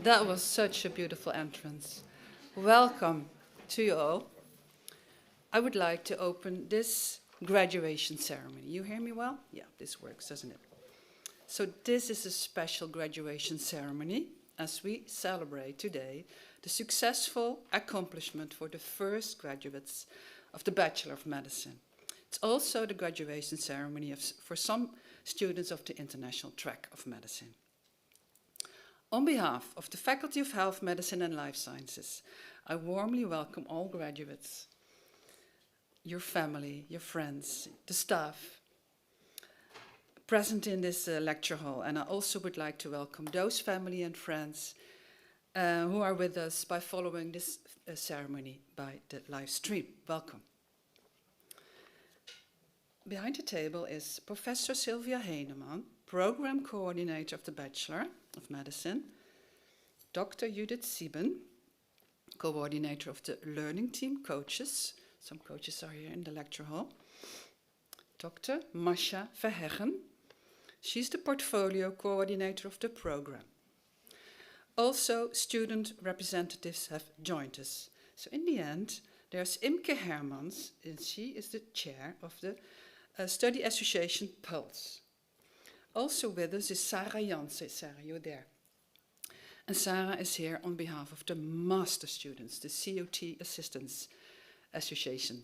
That was such a beautiful entrance. Welcome to you all. I would like to open this graduation ceremony. You hear me well? Yeah, this works, doesn't it? So this is a special graduation ceremony as we celebrate today the successful accomplishment for the first graduates of the Bachelor of Medicine. It's also the graduation ceremony for some students of the International Track of Medicine. On behalf of the Faculty of Health, Medicine and Life Sciences, I warmly welcome all graduates, your family, your friends, the staff present in this lecture hall. And I also would like to welcome those family and friends who are with us by following this ceremony by the live stream. Welcome. Behind the table is Professor Sylvia Heineman, Program Coordinator of the Bachelor of Medicine, Dr. Judith Sieben, Coordinator of the Learning Team Coaches. Some coaches are here in the lecture hall. Dr. Masha Verheggen, she's the Portfolio Coordinator of the program. Also, student representatives have joined us. So in the end, there's Imke Hermans, and she is the chair of the Study Association Pulse. Also with us is Sarah Jansen. Sarah, you're there. And Sarah is here on behalf of the master students, the COT Assistants Association.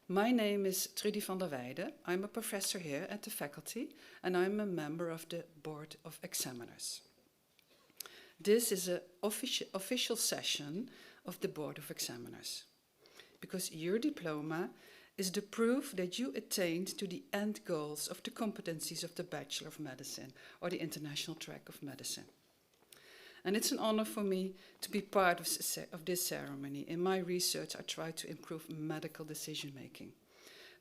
My name is Trudy van der Weijden. I'm a professor here at the faculty, and I'm a member of the Board of Examiners. This is an official session of the Board of Examiners, because your diploma is the proof that you attained to the end goals of the competencies of the Bachelor of Medicine or the International Track of Medicine. And it's an honor for me to be part of this ceremony. In my research, I try to improve medical decision making.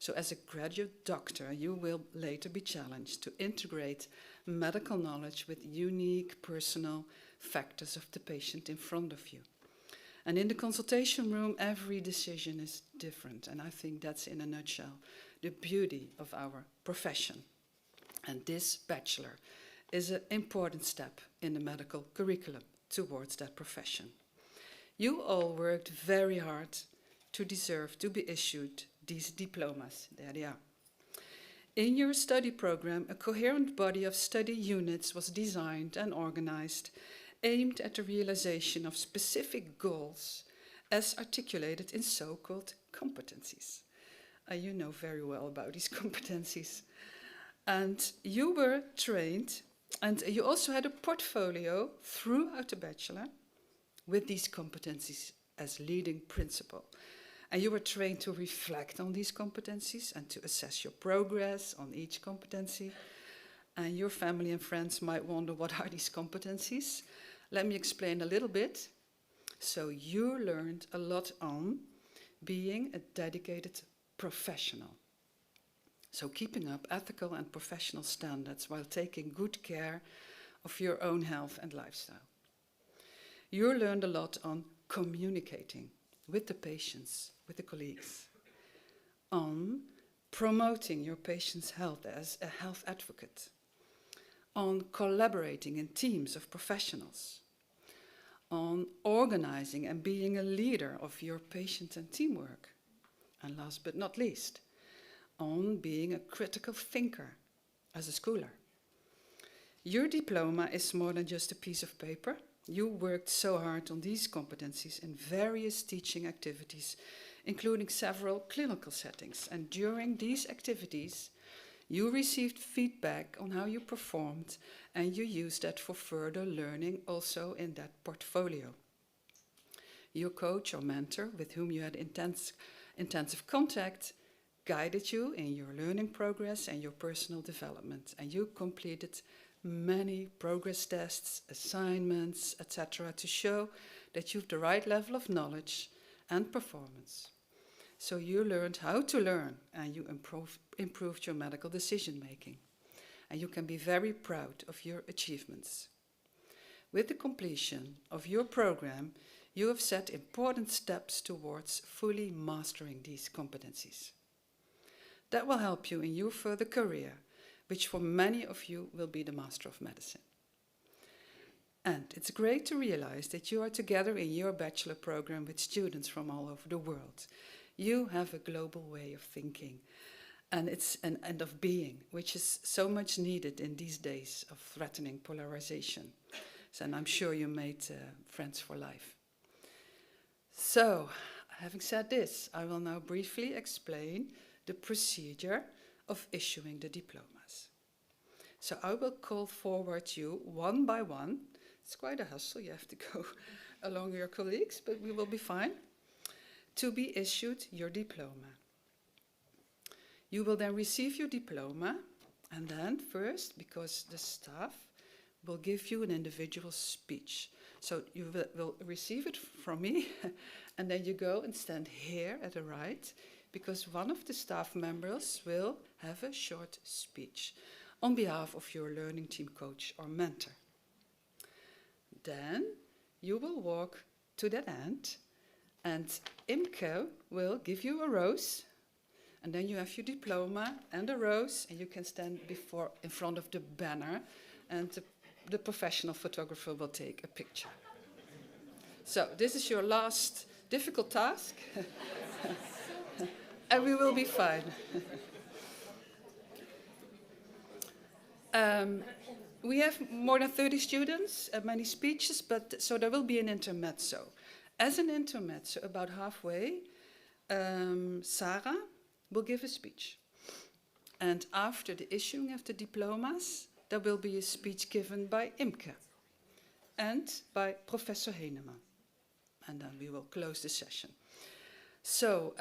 So as a graduate doctor, you will later be challenged to integrate medical knowledge with unique personal factors of the patient in front of you. And in the consultation room, every decision is different. And I think that's, in a nutshell, the beauty of our profession. And this bachelor is an important step in the medical curriculum towards that profession. You all worked very hard to deserve to be issued these diplomas. There they are. In your study program, a coherent body of study units was designed and organized, aimed at the realization of specific goals as articulated in so-called competencies. You know very well about these competencies. And you were trained, and you also had a portfolio throughout the bachelor with these competencies as leading principle. And you were trained to reflect on these competencies and to assess your progress on each competency. And your family and friends might wonder, what are these competencies? Let me explain a little bit. So you learned a lot on being a dedicated professional. So keeping up ethical and professional standards while taking good care of your own health and lifestyle. You learned a lot on communicating with the patients, with the colleagues, on promoting your patient's health as a health advocate, on collaborating in teams of professionals, on organizing and being a leader of your patient and teamwork, and last but not least, on being a critical thinker as a schooler. Your diploma is more than just a piece of paper. You worked so hard on these competencies in various teaching activities, including several clinical settings. And during these activities, you received feedback on how you performed, and you used that for further learning also in that portfolio. Your coach or mentor, with whom you had intensive contact, guided you in your learning progress and your personal development, and you completed many progress tests, assignments, etc., to show that you have the right level of knowledge and performance. So you learned how to learn, and you improved your medical decision making. And you can be very proud of your achievements. With the completion of your program, you have set important steps towards fully mastering these competencies. That will help you in your further career, which for many of you will be the Master of Medicine. And it's great to realize that you are together in your bachelor program with students from all over the world. You have a global way of thinking and of being, which is so much needed in these days of threatening polarization. And I'm sure you made friends for life. So, having said this, I will now briefly explain the procedure of issuing the diplomas. So I will call forward you one by one. It's quite a hustle, you have to go along your colleagues, but we will be fine. To be issued your diploma. You will then receive your diploma, and then first, because the staff will give you an individual speech. So you will receive it from me, and then you go and stand here at the right, because one of the staff members will have a short speech on behalf of your learning team coach or mentor. Then you will walk to that end, and Imke will give you a rose, and then you have your diploma and a rose, and you can stand in front of the banner, and the professional photographer will take a picture. So this is your last difficult task, and we will be fine. We have more than 30 students, many speeches, so there will be an intermezzo. As an intermezzo, about halfway, Sarah will give a speech. And after the issuing of the diplomas, there will be a speech given by Imke and by Professor Heinemann. And then we will close the session. So,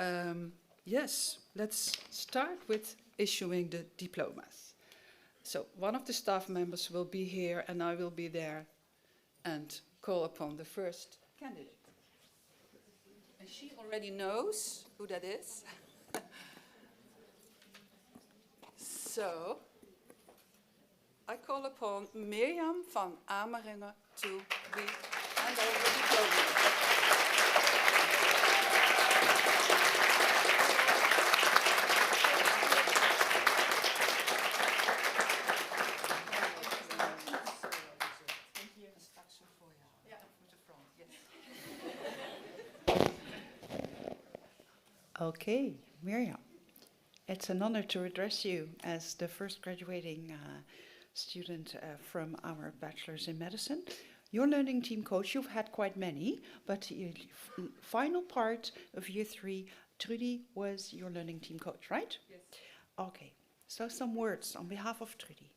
yes, let's start with issuing the diplomas. So one of the staff members will be here and I will be there and call upon the first candidate. And she already knows who that is. So, I call upon Mirjam van Ameringen to be hand over the diploma. Okay, Mirjam, it's an honor to address you as the first graduating student from our Bachelor's in Medicine. Your learning team coach, you've had quite many, but the final part of year 3, Trudy was your learning team coach, right? Yes. Okay, so some words on behalf of Trudy.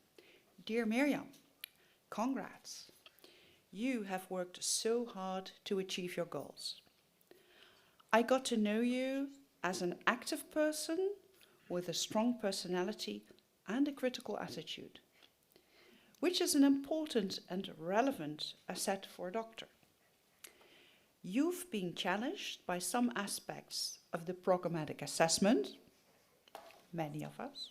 Dear Mirjam, congrats. You have worked so hard to achieve your goals. I got to know you as an active person with a strong personality and a critical attitude, which is an important and relevant asset for a doctor. You've been challenged by some aspects of the programmatic assessment, many of us,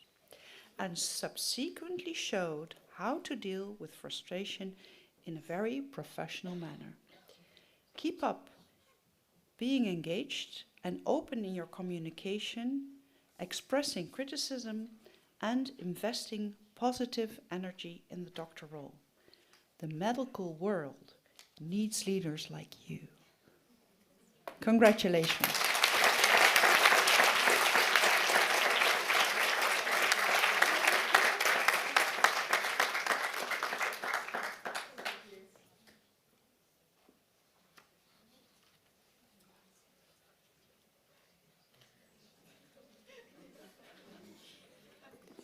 and subsequently showed how to deal with frustration in a very professional manner. Keep up being engaged and open in your communication, expressing criticism, and investing positive energy in the doctor role. The medical world needs leaders like you. Congratulations.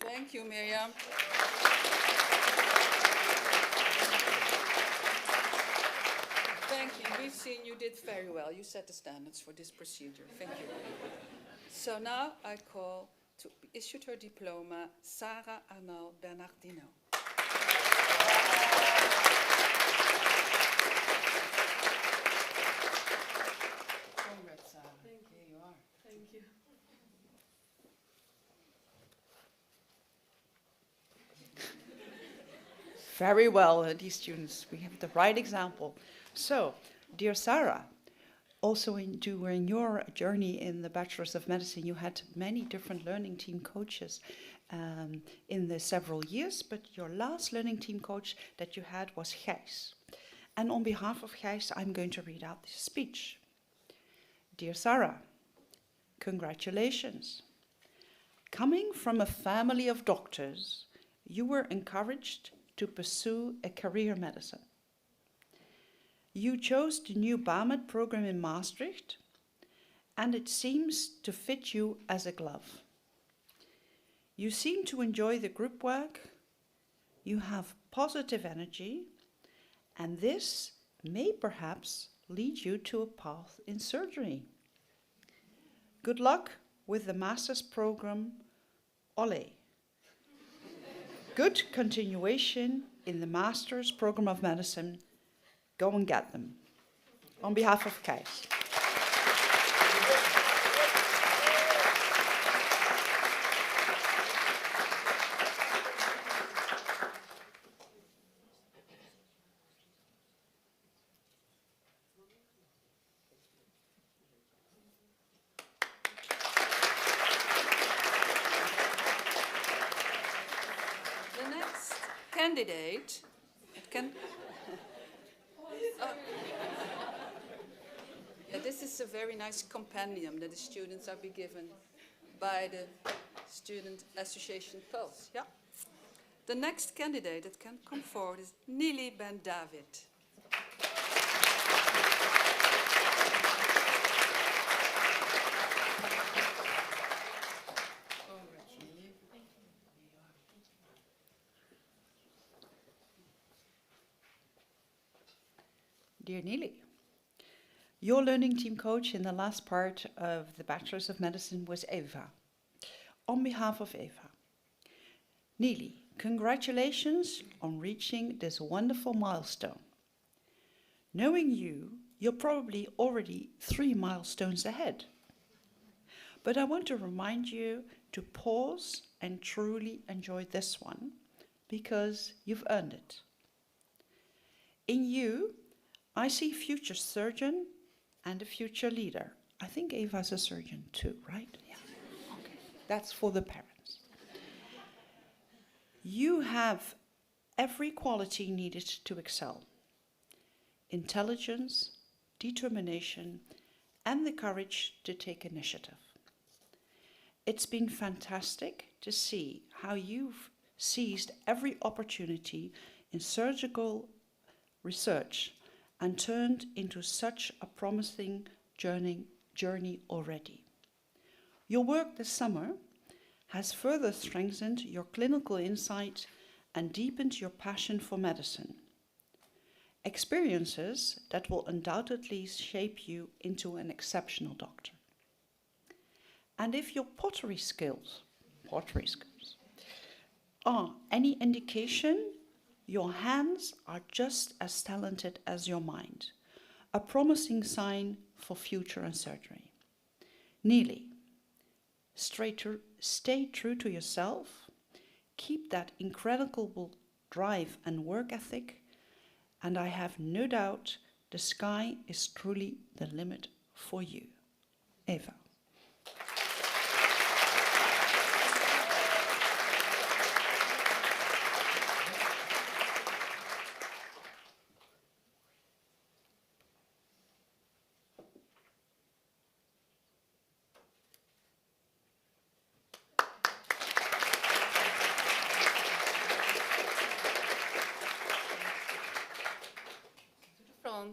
Thank you, Mirjam. Thank you. We've seen you did very well. You set the standards for this procedure. Thank you. So now I call to issue her diploma, Sarah Arnal Bernardino. Congrats, Sarah. Thank you. Here you are. Thank you. Very well, these students, we have the right example. So, dear Sarah, also during your journey in the Bachelor's of Medicine, you had many different learning team coaches in the several years, but your last learning team coach that you had was Gijs. And on behalf of Gijs, I'm going to read out this speech. Dear Sarah, congratulations. Coming from a family of doctors, you were encouraged to pursue a career medicine. You chose the new BAMED program in Maastricht, and it seems to fit you as a glove. You seem to enjoy the group work, you have positive energy, and this may perhaps lead you to a path in surgery. Good luck with the master's program, Ole. Good continuation in the master's program of medicine. Go and get them. On behalf of Gijs. The next candidate can... Yeah, this is a very nice compendium that the students are being given by the Student Association Pulse. Yeah. The next candidate that can come forward is Nili Ben David. Dear Nili, your learning team coach in the last part of the Bachelor's of Medicine was Eva. On behalf of Eva, Nili, congratulations on reaching this wonderful milestone. Knowing you, you're probably already 3 milestones ahead. But I want to remind you to pause and truly enjoy this one, because you've earned it. In you, I see a future surgeon and a future leader. I think Eva's a surgeon too, right? Yeah. Okay. That's for the parents. You have every quality needed to excel. Intelligence, determination, and the courage to take initiative. It's been fantastic to see how you've seized every opportunity in surgical research and turned into such a promising journey already. Your work this summer has further strengthened your clinical insight and deepened your passion for medicine. Experiences that will undoubtedly shape you into an exceptional doctor. And if your pottery skills are any indication, your hands are just as talented as your mind, a promising sign for future and surgery. Nili, stay true to yourself, keep that incredible drive and work ethic, and I have no doubt the sky is truly the limit for you. Eva.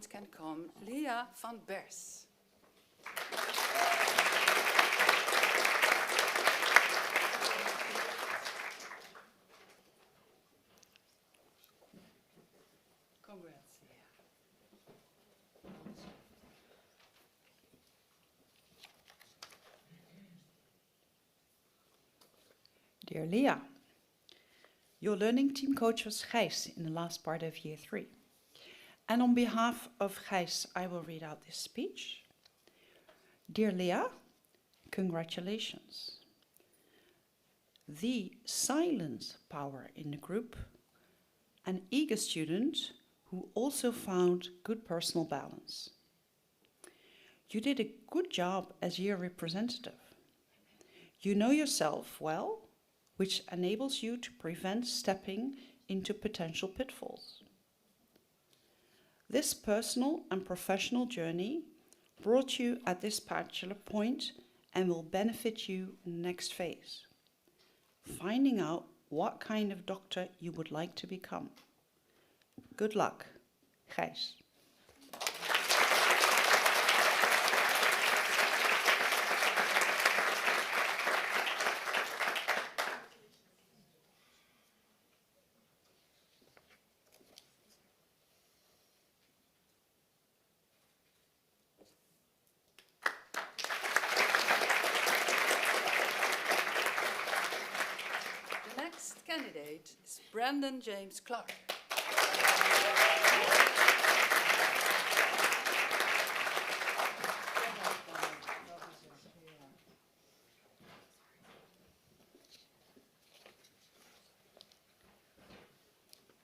Can come Leah van Bers. Congrats, Leah. Dear Leah, your learning team coach was Gijs in the last part of year 3. And on behalf of Gijs, I will read out this speech. Dear Leah, congratulations. The silent power in the group, an eager student who also found good personal balance. You did a good job as year representative. You know yourself well, which enables you to prevent stepping into potential pitfalls. This personal and professional journey brought you at this particular point and will benefit you in the next phase. Finding out what kind of doctor you would like to become. Good luck, Gijs. The next candidate is Brandon James Clark.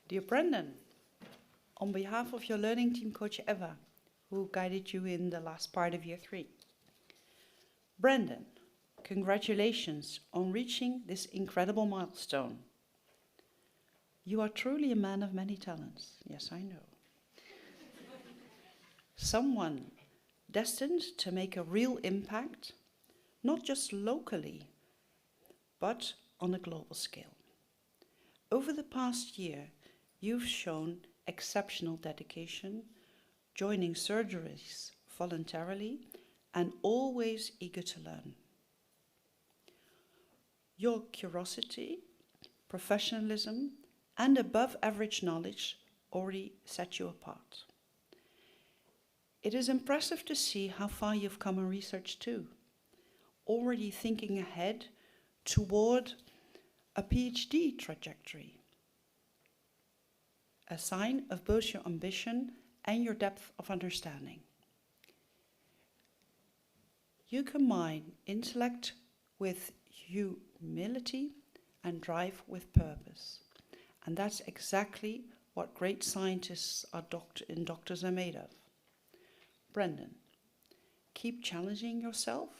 Dear Brendan, on behalf of your learning team coach Eva, who guided you in the last part of year 3. Brendan, congratulations on reaching this incredible milestone. You are truly a man of many talents. Yes, I know. Someone destined to make a real impact, not just locally, but on a global scale. Over the past year, you've shown exceptional dedication, joining surgeries voluntarily, and always eager to learn. Your curiosity, professionalism, and above average knowledge already set you apart. It is impressive to see how far you've come in research too, already thinking ahead toward a PhD trajectory. A sign of both your ambition and your depth of understanding. You combine intellect with humility and drive with purpose. And that's exactly what great scientists and doctors are made of. Brendan, keep challenging yourself,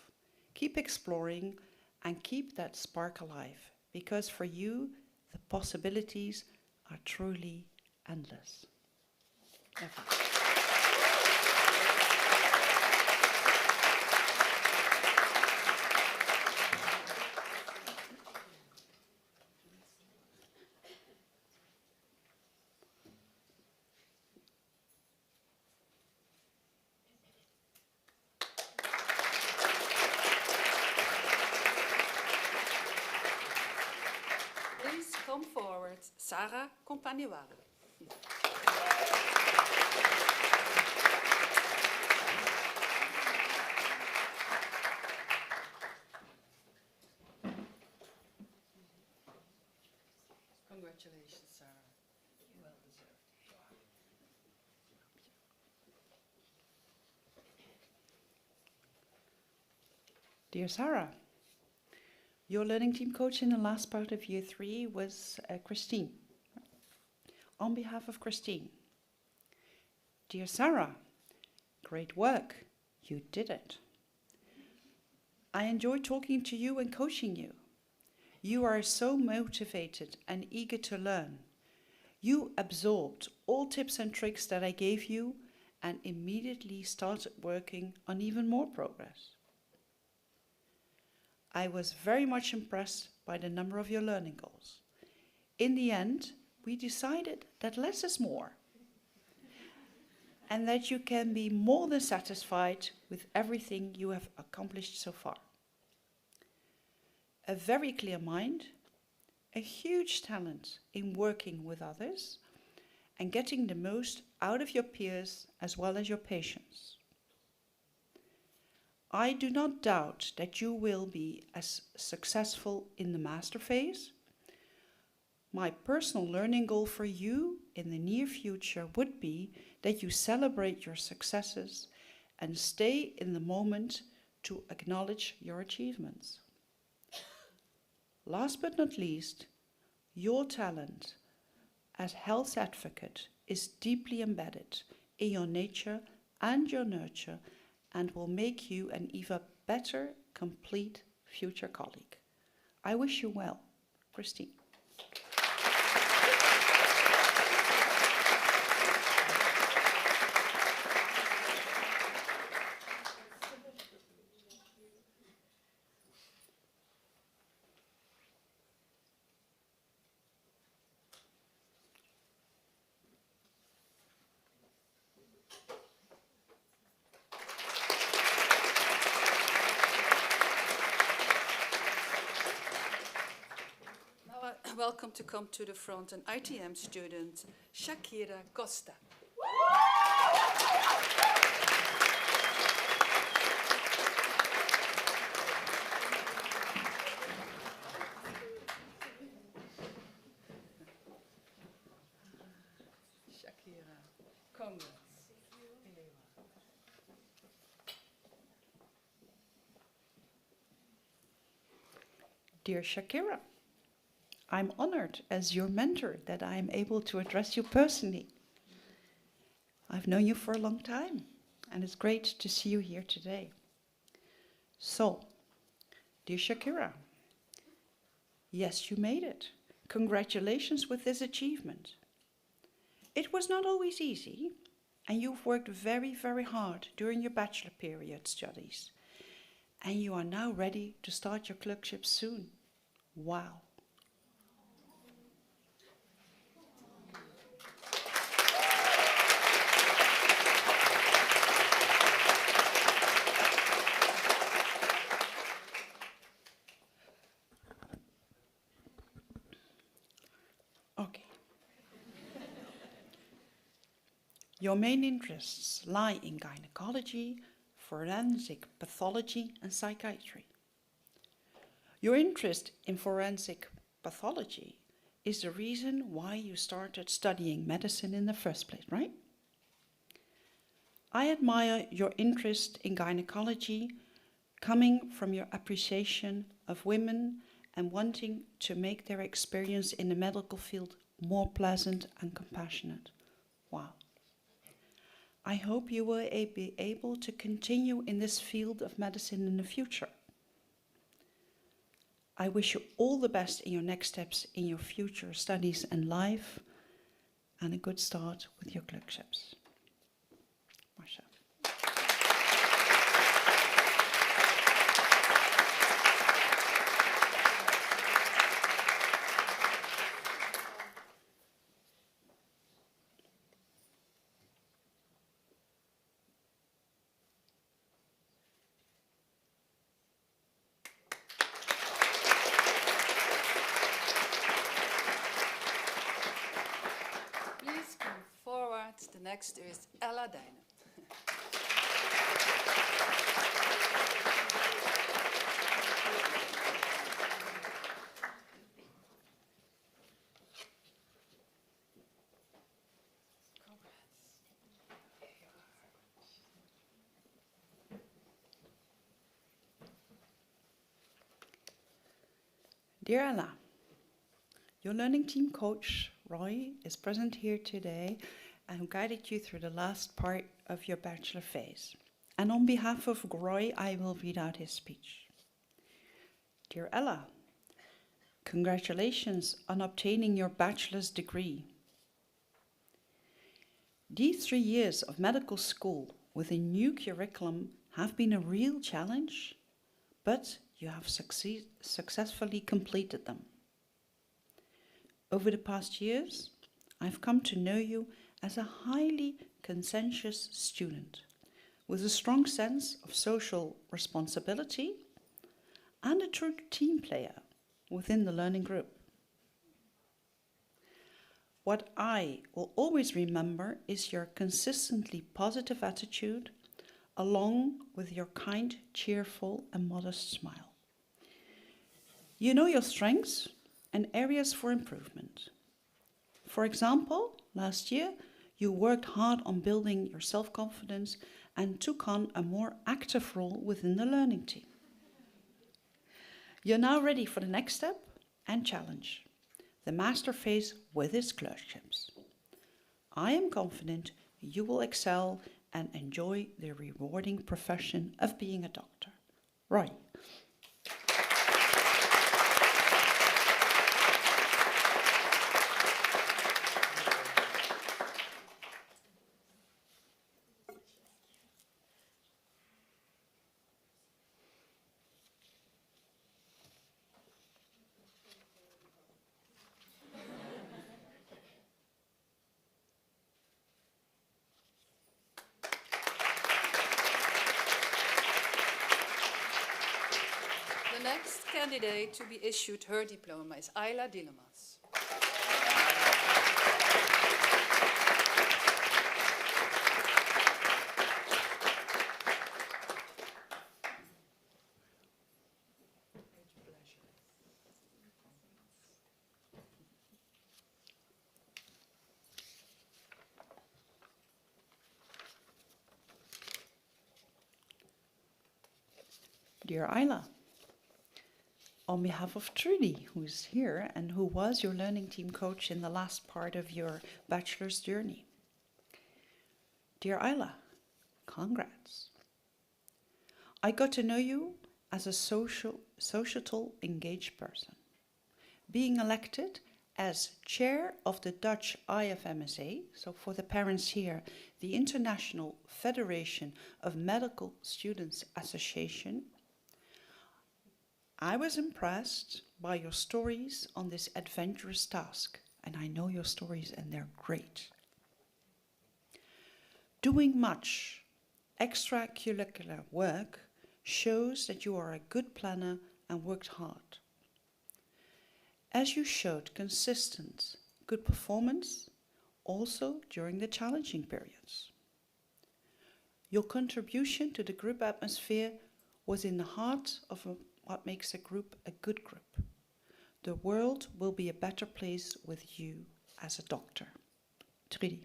keep exploring, and keep that spark alive, because for you, the possibilities are truly endless. Eva. Please come forward, Sarah Compagniewala. Congratulations, Sarah. Well deserved. Dear Sarah, your learning team coach in the last part of year 3 was Christine. On behalf of Christine, dear Sarah, great work, you did it. I enjoy talking to you and coaching you. You are so motivated and eager to learn. You absorbed all tips and tricks that I gave you and immediately started working on even more progress. I was very much impressed by the number of your learning goals. In the end, we decided that less is more, and that you can be more than satisfied with everything you have accomplished so far. A very clear mind, a huge talent in working with others, and getting the most out of your peers as well as your patients. I do not doubt that you will be as successful in the master phase. My personal learning goal for you in the near future would be that you celebrate your successes and stay in the moment to acknowledge your achievements. Last but not least, your talent as health advocate is deeply embedded in your nature and your nurture, and will make you an even better, complete future colleague. I wish you well, Christine. welcome to come to the front an ITM student, Shakira Costa. Shakira, congrats. Dear Shakira, I'm honored as your mentor that I am able to address you personally. I've known you for a long time, and it's great to see you here today. So, dear Shakira, yes, you made it. Congratulations with this achievement. It was not always easy, and you've worked very, very hard during your bachelor period studies. And you are now ready to start your clerkship soon. Wow. Okay. Your main interests lie in gynecology, forensic pathology, and psychiatry. Your interest in forensic pathology is the reason why you started studying medicine in the first place, right? I admire your interest in gynecology coming from your appreciation of women and wanting to make their experience in the medical field more pleasant and compassionate. Wow. I hope you will be able to continue in this field of medicine in the future. I wish you all the best in your next steps in your future studies and life, and a good start with your clerkships. Marcia. Please come forward. The next is Ella Dijnen. Dear Ella, your learning team coach, Roy, is present here today and guided you through the last part of your bachelor phase. And on behalf of Roy, I will read out his speech. Dear Ella, congratulations on obtaining your bachelor's degree. These 3 years of medical school with a new curriculum have been a real challenge, but you have successfully completed them. Over the past years, I've come to know you as a highly conscientious student with a strong sense of social responsibility and a true team player within the learning group. What I will always remember is your consistently positive attitude, along with your kind, cheerful, and modest smile. You know your strengths and areas for improvement. For example, last year, you worked hard on building your self-confidence and took on a more active role within the learning team. You're now ready for the next step and challenge, the master phase with its clerkships. I am confident you will excel and enjoy the rewarding profession of being a doctor. Roy. The next candidate to be issued her diploma is Ayla Dilemans. Dear Ayla, on behalf of Trudy, who is here and who was your learning team coach in the last part of your bachelor's journey. Dear Ayla, congrats. I got to know you as a societal engaged person. Being elected as chair of the Dutch IFMSA, so for the parents here, the International Federation of Medical Students Association, I was impressed by your stories on this adventurous task, and I know your stories and they're great. Doing much extracurricular work shows that you are a good planner and worked hard. As you showed consistent, good performance, also during the challenging periods. Your contribution to the group atmosphere was in the heart of what makes a group a good group. The world will be a better place with you as a doctor. Trudy.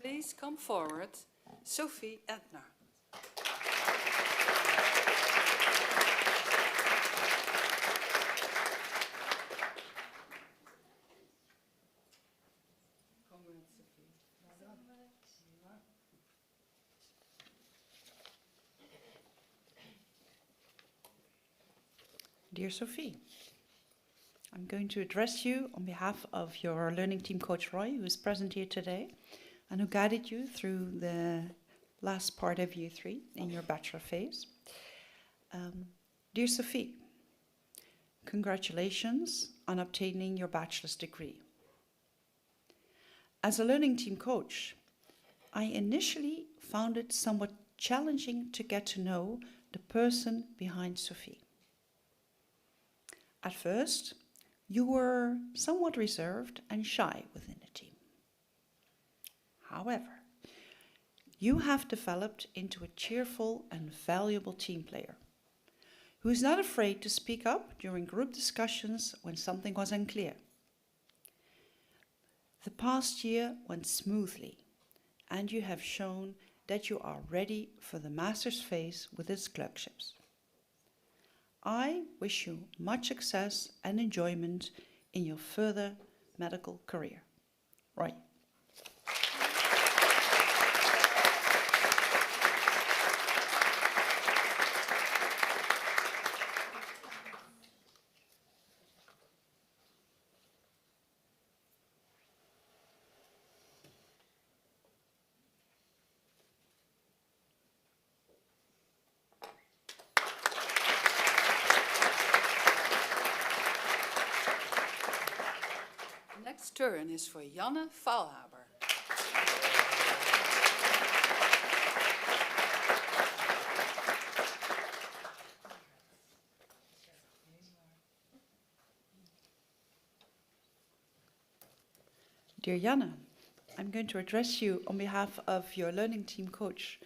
Please come forward, Sophie Edner. Congrats, Sophie. Dear Sophie, I'm going to address you on behalf of your learning team coach Roy, who is present here today and who guided you through the last part of year 3 in your bachelor phase. Dear Sophie, congratulations on obtaining your bachelor's degree. As a learning team coach, I initially found it somewhat challenging to get to know the person behind Sophie. At first, you were somewhat reserved and shy within the team. However, you have developed into a cheerful and valuable team player who is not afraid to speak up during group discussions when something was unclear. The past year went smoothly, and you have shown that you are ready for the master's phase with its clerkships. I wish you much success and enjoyment in your further medical career. Roy. Next turn is for Janne Valhaber. Dear Janne, I'm going to address you on behalf of your learning team coach,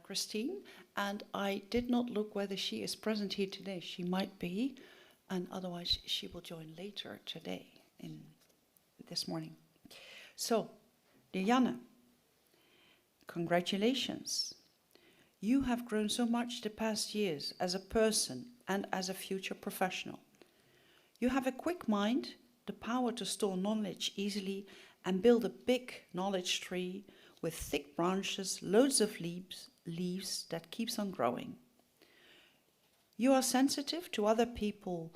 Christine, and I did not look whether she is present here today. She might be, and otherwise she will join later today this morning. So, dear Janne, congratulations. You have grown so much the past years as a person and as a future professional. You have a quick mind, the power to store knowledge easily and build a big knowledge tree with thick branches, loads of leaves that keeps on growing. You are sensitive to other people's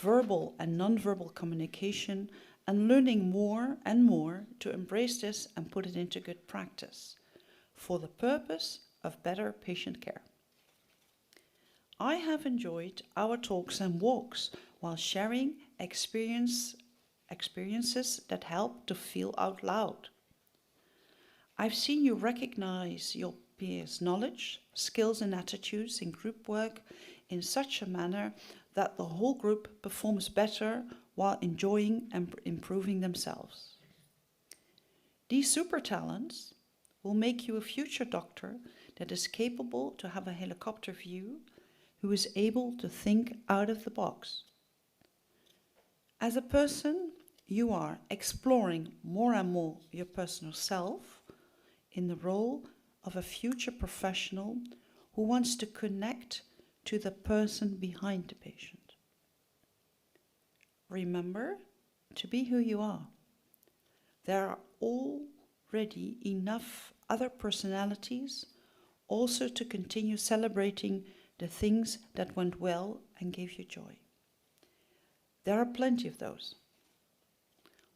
verbal and non-verbal communication and learning more and more to embrace this and put it into good practice for the purpose of better patient care. I have enjoyed our talks and walks while sharing experiences that help to feel out loud. I've seen you recognize your peers' knowledge, skills and attitudes in group work in such a manner that the whole group performs better while enjoying and improving themselves. These super talents will make you a future doctor that is capable to have a helicopter view, who is able to think out of the box. As a person, you are exploring more and more your personal self in the role of a future professional who wants to connect to the person behind the patient. Remember to be who you are. There are already enough other personalities also to continue celebrating the things that went well and gave you joy. There are plenty of those.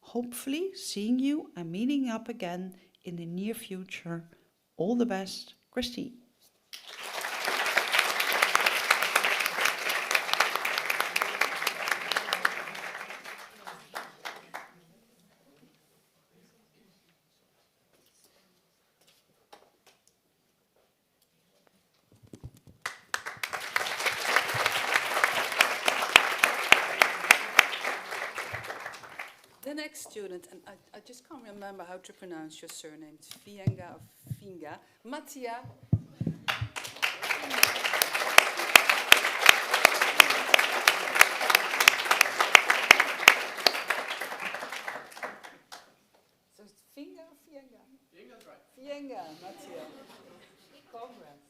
Hopefully seeing you and meeting up again in the near future. All the best, Christine. The next student, and I just can't remember how to pronounce your surname. It's Fienga or Finga. Mattia. So it's Finga or Fienga? Fienga's right. Fienga, Mattia. Congrats.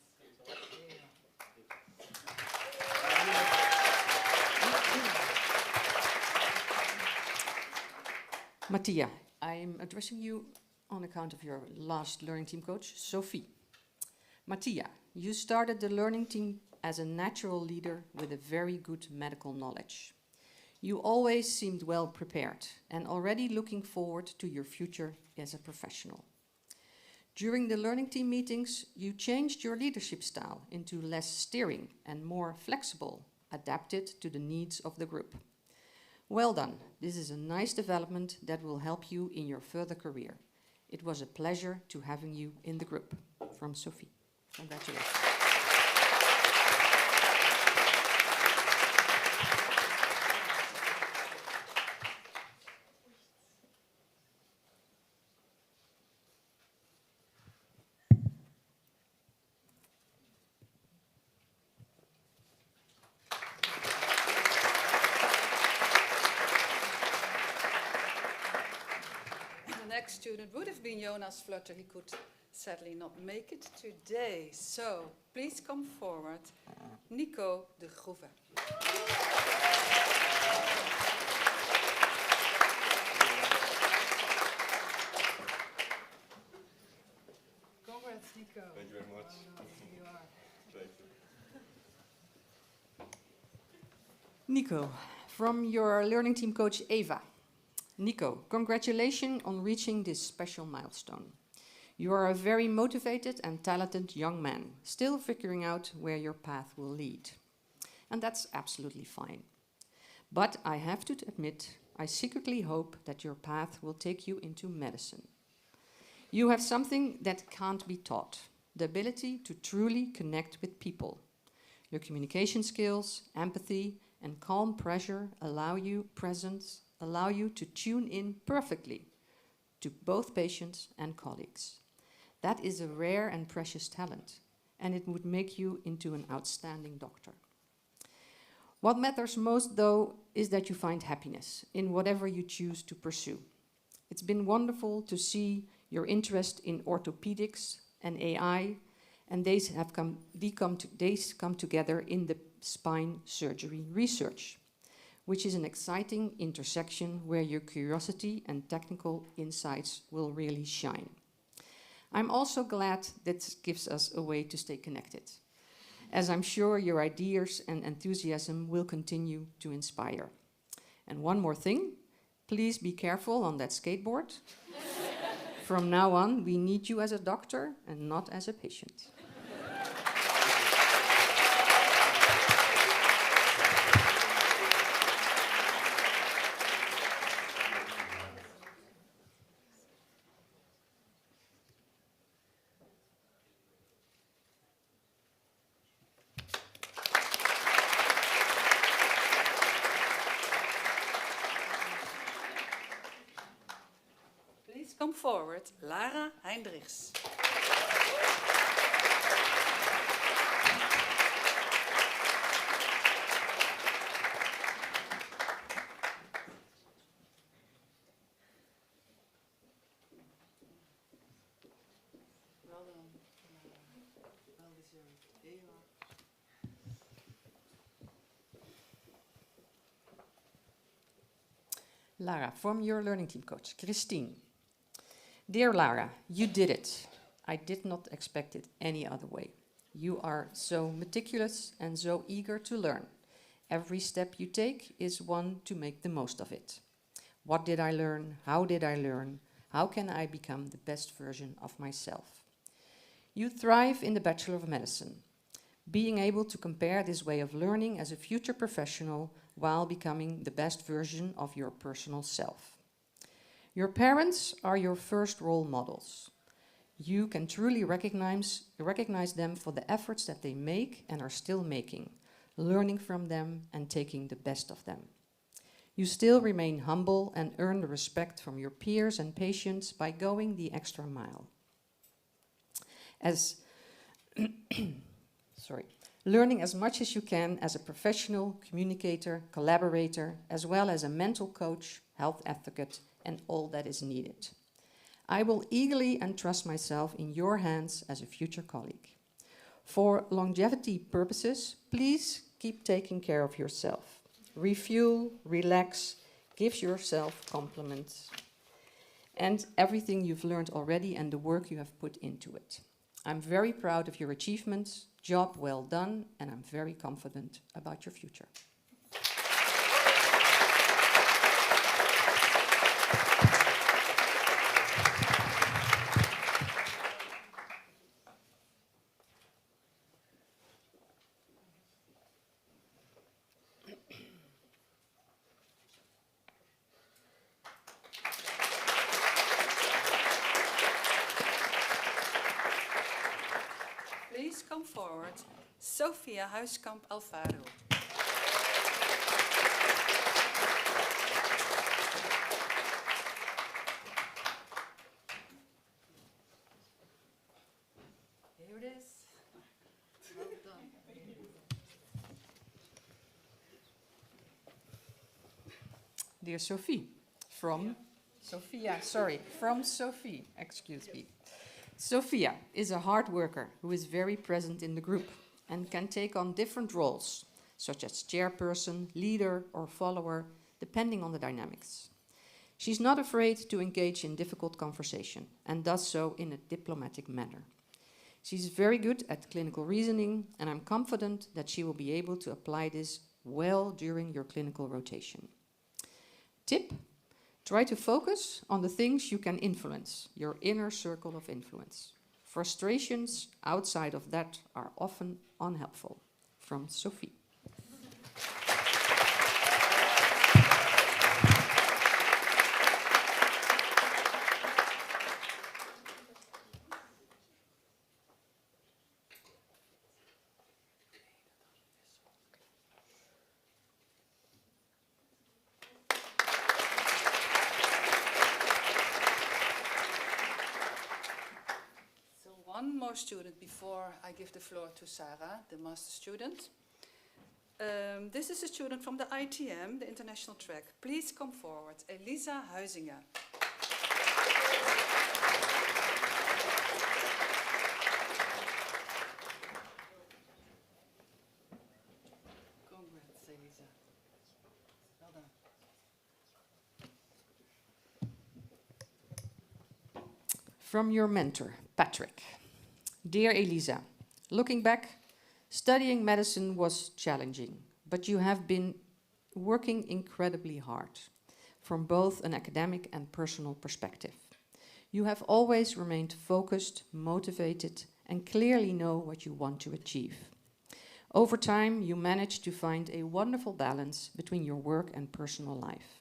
Mattia, I'm addressing you on account of your last learning team coach, Sophie. Mattia, you started the learning team as a natural leader with a very good medical knowledge. You always seemed well prepared and already looking forward to your future as a professional. During the learning team meetings, you changed your leadership style into less steering and more flexible, adapted to the needs of the group. Well done. This is a nice development that will help you in your further career. It was a pleasure to having you in the group. From Sophie. Congratulations. Next student would have been Jonas Flutter. He could sadly not make it today. So please come forward, Nico de Groeve. Congrats, Nico. Thank you very much. You are. Thank you. Nico, from your learning team coach, Eva. Nico, congratulations on reaching this special milestone. You are a very motivated and talented young man, still figuring out where your path will lead. And that's absolutely fine. But I have to admit, I secretly hope that your path will take you into medicine. You have something that can't be taught, the ability to truly connect with people. Your communication skills, empathy, and calm pressure allow you to tune in perfectly to both patients and colleagues. That is a rare and precious talent, and it would make you into an outstanding doctor. What matters most, though, is that you find happiness in whatever you choose to pursue. It's been wonderful to see your interest in orthopedics and AI, and these come together in the spine surgery research, which is an exciting intersection where your curiosity and technical insights will really shine. I'm also glad that gives us a way to stay connected, as I'm sure your ideas and enthusiasm will continue to inspire. And one more thing, please be careful on that skateboard. From now on, we need you as a doctor and not as a patient. forward, Lara Heindrichs. Well done. Well deserved. Here you are. Lara, from your learning team coach, Christine. Dear Lara, you did it. I did not expect it any other way. You are so meticulous and so eager to learn. Every step you take is one to make the most of it. What did I learn? How did I learn? How can I become the best version of myself? You thrive in the Bachelor of Medicine, being able to compare this way of learning as a future professional while becoming the best version of your personal self. Your parents are your first role models. You can truly recognize them for the efforts that they make and are still making, learning from them and taking the best of them. You still remain humble and earn the respect from your peers and patients by going the extra mile. Learning as much as you can as a professional, communicator, collaborator, as well as a mental coach, health advocate, and all that is needed. I will eagerly entrust myself in your hands as a future colleague. For longevity purposes, please keep taking care of yourself. Refuel, relax, give yourself compliments, and everything you've learned already and the work you have put into it. I'm very proud of your achievements, job well done, and I'm very confident about your future. Please come forward, Sophia Huiskamp Alvaro. Here it is. Well done. Dear Sophie, from Sophie, excuse me. Sophia is a hard worker who is very present in the group and can take on different roles, such as chairperson, leader, or follower, depending on the dynamics. She's not afraid to engage in difficult conversation and does so in a diplomatic manner. She's very good at clinical reasoning, and I'm confident that she will be able to apply this well during your clinical rotation. Tip: try to focus on the things you can influence, your inner circle of influence. Frustrations outside of that are often unhelpful. From Sophie. One more student before I give the floor to Sarah, the master student. This is a student from the ITM, the international track. Please come forward, Elisa Huizinga. Congrats, Elisa. Well done. From your mentor, Patrick. Dear Elisa, looking back, studying medicine was challenging, but you have been working incredibly hard from both an academic and personal perspective. You have always remained focused, motivated, and clearly know what you want to achieve. Over time, you managed to find a wonderful balance between your work and personal life.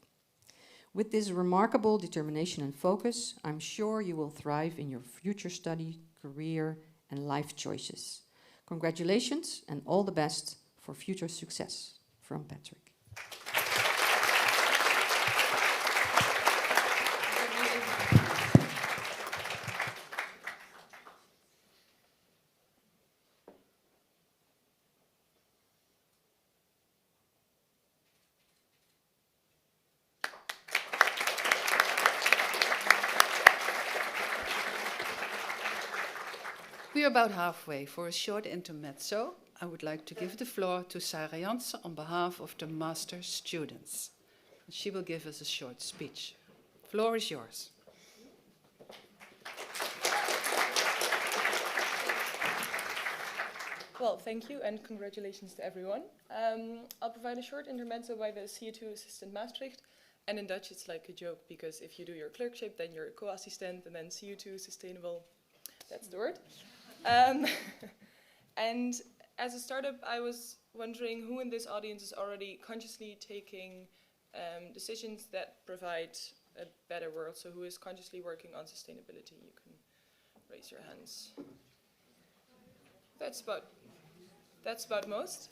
With this remarkable determination and focus, I'm sure you will thrive in your future study, career, and life choices. Congratulations and all the best for future success. From Patrick. We're about halfway. For a short intermezzo, I would like to give the floor to Sarah Janssen on behalf of the master students. She will give us a short speech. Floor is yours. Well, thank you and congratulations to everyone. I'll provide a short intermezzo by the CO2 assistant Maastricht. And in Dutch it's like a joke, because if you do your clerkship, then you're a co-assistant, and then CO2 sustainable, that's the word. And as a startup, I was wondering who in this audience is already consciously taking decisions that provide a better world. So who is consciously working on sustainability? You can raise your hands. That's about most.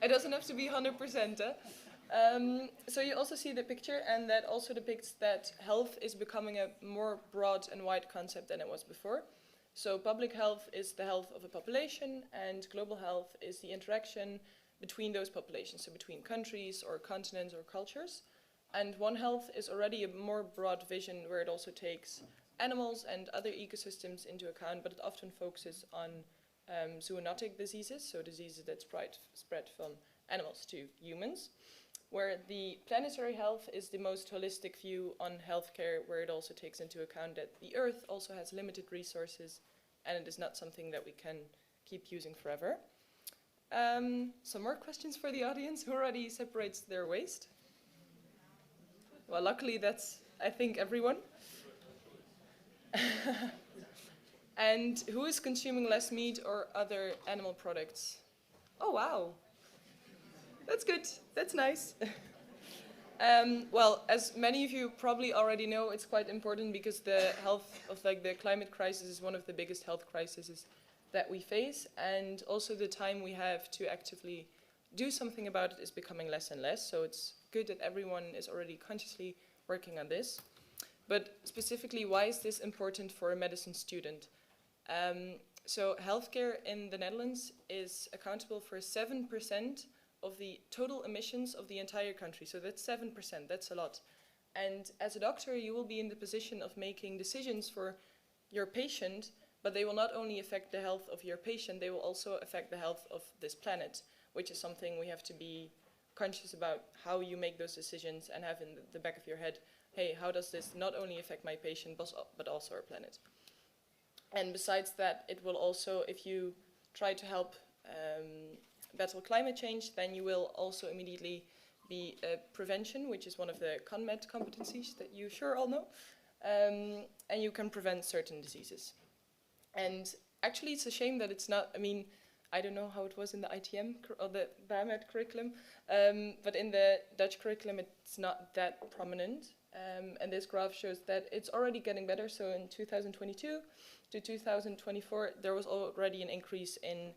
It doesn't have to be 100%. So you also see the picture, and that also depicts that health is becoming a more broad and wide concept than it was before. So public health is the health of a population, and global health is the interaction between those populations, so between countries or continents or cultures. And One Health is already a more broad vision, where it also takes animals and other ecosystems into account, but it often focuses on zoonotic diseases, so diseases that spread from animals to humans, where the planetary health is the most holistic view on healthcare, where it also takes into account that the Earth also has limited resources, and it is not something that we can keep using forever. Some more questions for the audience. Who already separates their waste? Well, luckily that's, I think, everyone. And who is consuming less meat or other animal products? Oh, wow. That's good. That's nice. Well, as many of you probably already know, it's quite important, because the health of the climate crisis is one of the biggest health crises that we face, and also the time we have to actively do something about it is becoming less and less. So it's good that everyone is already consciously working on this. But specifically, why is this important for a medicine student? So healthcare in the Netherlands is accountable for 7% of the total emissions of the entire country. So that's 7%, that's a lot. And as a doctor, you will be in the position of making decisions for your patient, but they will not only affect the health of your patient, they will also affect the health of this planet, which is something we have to be conscious about, how you make those decisions, and have in the back of your head, hey, how does this not only affect my patient, but also our planet? And besides that, it will also, if you try to help battle climate change, then you will also immediately be prevention, which is one of the ConMed competencies that you sure all know, and you can prevent certain diseases. And actually, it's a shame that it's not, I mean, I don't know how it was in the ITM or the BioMed curriculum, but in the Dutch curriculum, it's not that prominent. And this graph shows that it's already getting better. So in 2022 to 2024, there was already an increase in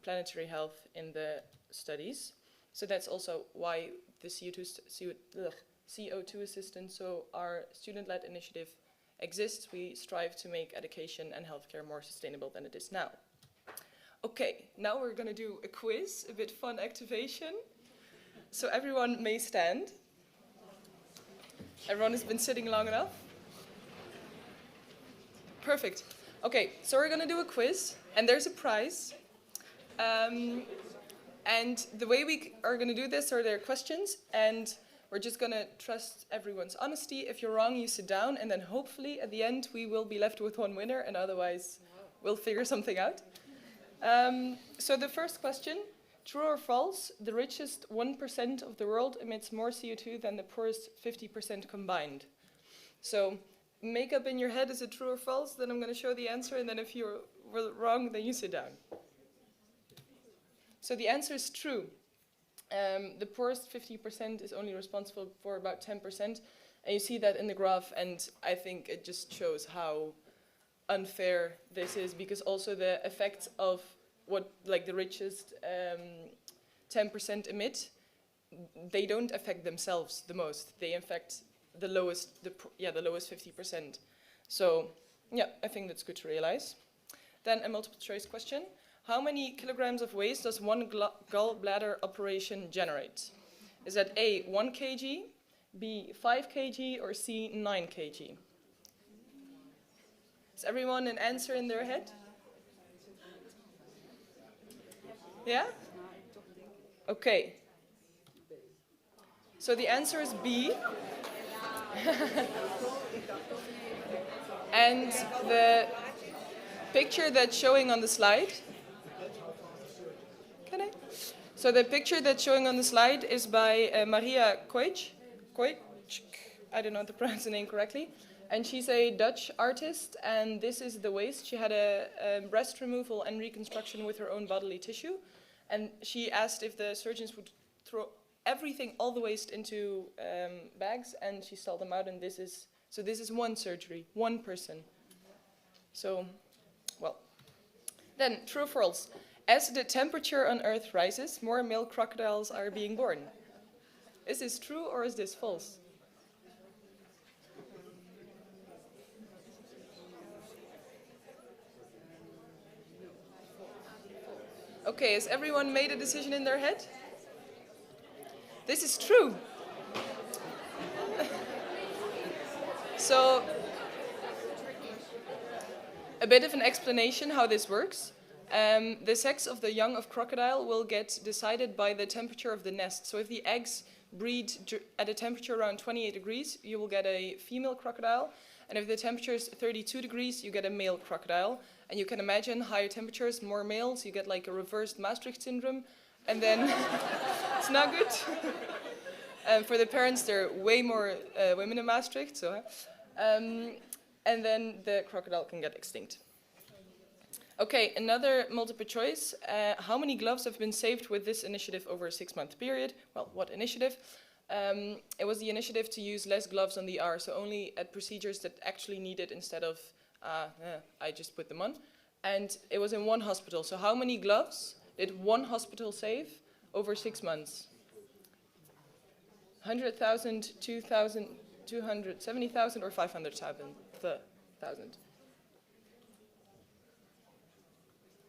planetary health in the studies. So that's also why the CO2 assistance, so our student-led initiative, exists. We strive to make education and healthcare more sustainable than it is now. Okay, now we're going to do a quiz, a bit fun activation. So everyone may stand. Everyone has been sitting long enough? Perfect. Okay, so we're going to do a quiz, and there's a prize. And the way we are going to do this are there are questions, and we're just going to trust everyone's honesty. If you're wrong, you sit down, and then hopefully at the end we will be left with one winner, and otherwise we'll figure something out. So the first question, true or false, the richest 1% of the world emits more CO2 than the poorest 50% combined. So make up in your head, is it true or false? Then I'm going to show the answer, and then if you're wrong, then you sit down. So the answer is true. The poorest 50% is only responsible for about 10%, and you see that in the graph, and I think it just shows how unfair this is, because also the effects of what the richest 10% emit, they don't affect themselves the most. They affect the lowest 50%. So yeah, I think that's good to realize. Then a multiple choice question. How many kilograms of waste does one gallbladder operation generate? Is that A, 1 kg, B, 5 kg, or C, 9 kg? everyone an answer in their head? Yeah? Okay. So the answer is B. And the picture that's showing on the slide. Can I? So the picture that's showing on the slide is by Maria Koich. I don't know how to pronounce the name correctly. And she's a Dutch artist, and this is the waist. She had a breast removal and reconstruction with her own bodily tissue. And she asked if the surgeons would throw everything, all the waste, into bags, and she sold them out. And this is one surgery, one person. So, well. Then, true or false? As the temperature on Earth rises, more male crocodiles are being born. Is this true or is this false? Okay, has everyone made a decision in their head? This is true. So, a bit of an explanation how this works. The sex of the young of crocodile will get decided by the temperature of the nest. So if the eggs breed at a temperature around 28 degrees, you will get a female crocodile. And if the temperature is 32 degrees, you get a male crocodile. And you can imagine higher temperatures, more males, you get like a reversed Maastricht syndrome. And then it's not good. For the parents, there are way more women in Maastricht. So, and then the crocodile can get extinct. Okay, another multiple choice. How many gloves have been saved with this initiative over a 6-month period? Well, what initiative? It was the initiative to use less gloves on the R, so only at procedures that actually need it instead of, I just put them on. And it was in one hospital. So how many gloves did one hospital save over 6 months? 100,000, 2,000, 270,000, or 500,000?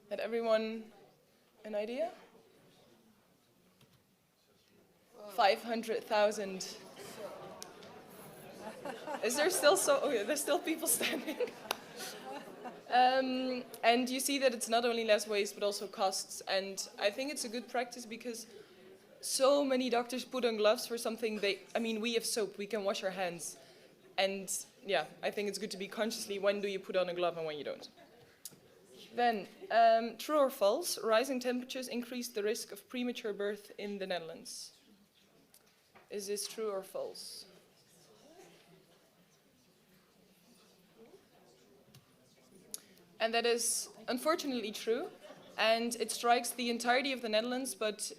Had everyone an idea? 500,000. Is there still there's still people standing? And you see that it's not only less waste, but also costs. And I think it's a good practice because so many doctors put on gloves for something we have soap, we can wash our hands. And yeah, I think it's good to be consciously when do you put on a glove and when you don't. Then, true or false, rising temperatures increase the risk of premature birth in the Netherlands. Is this true or false? And that is unfortunately true, and it strikes the entirety of the Netherlands, but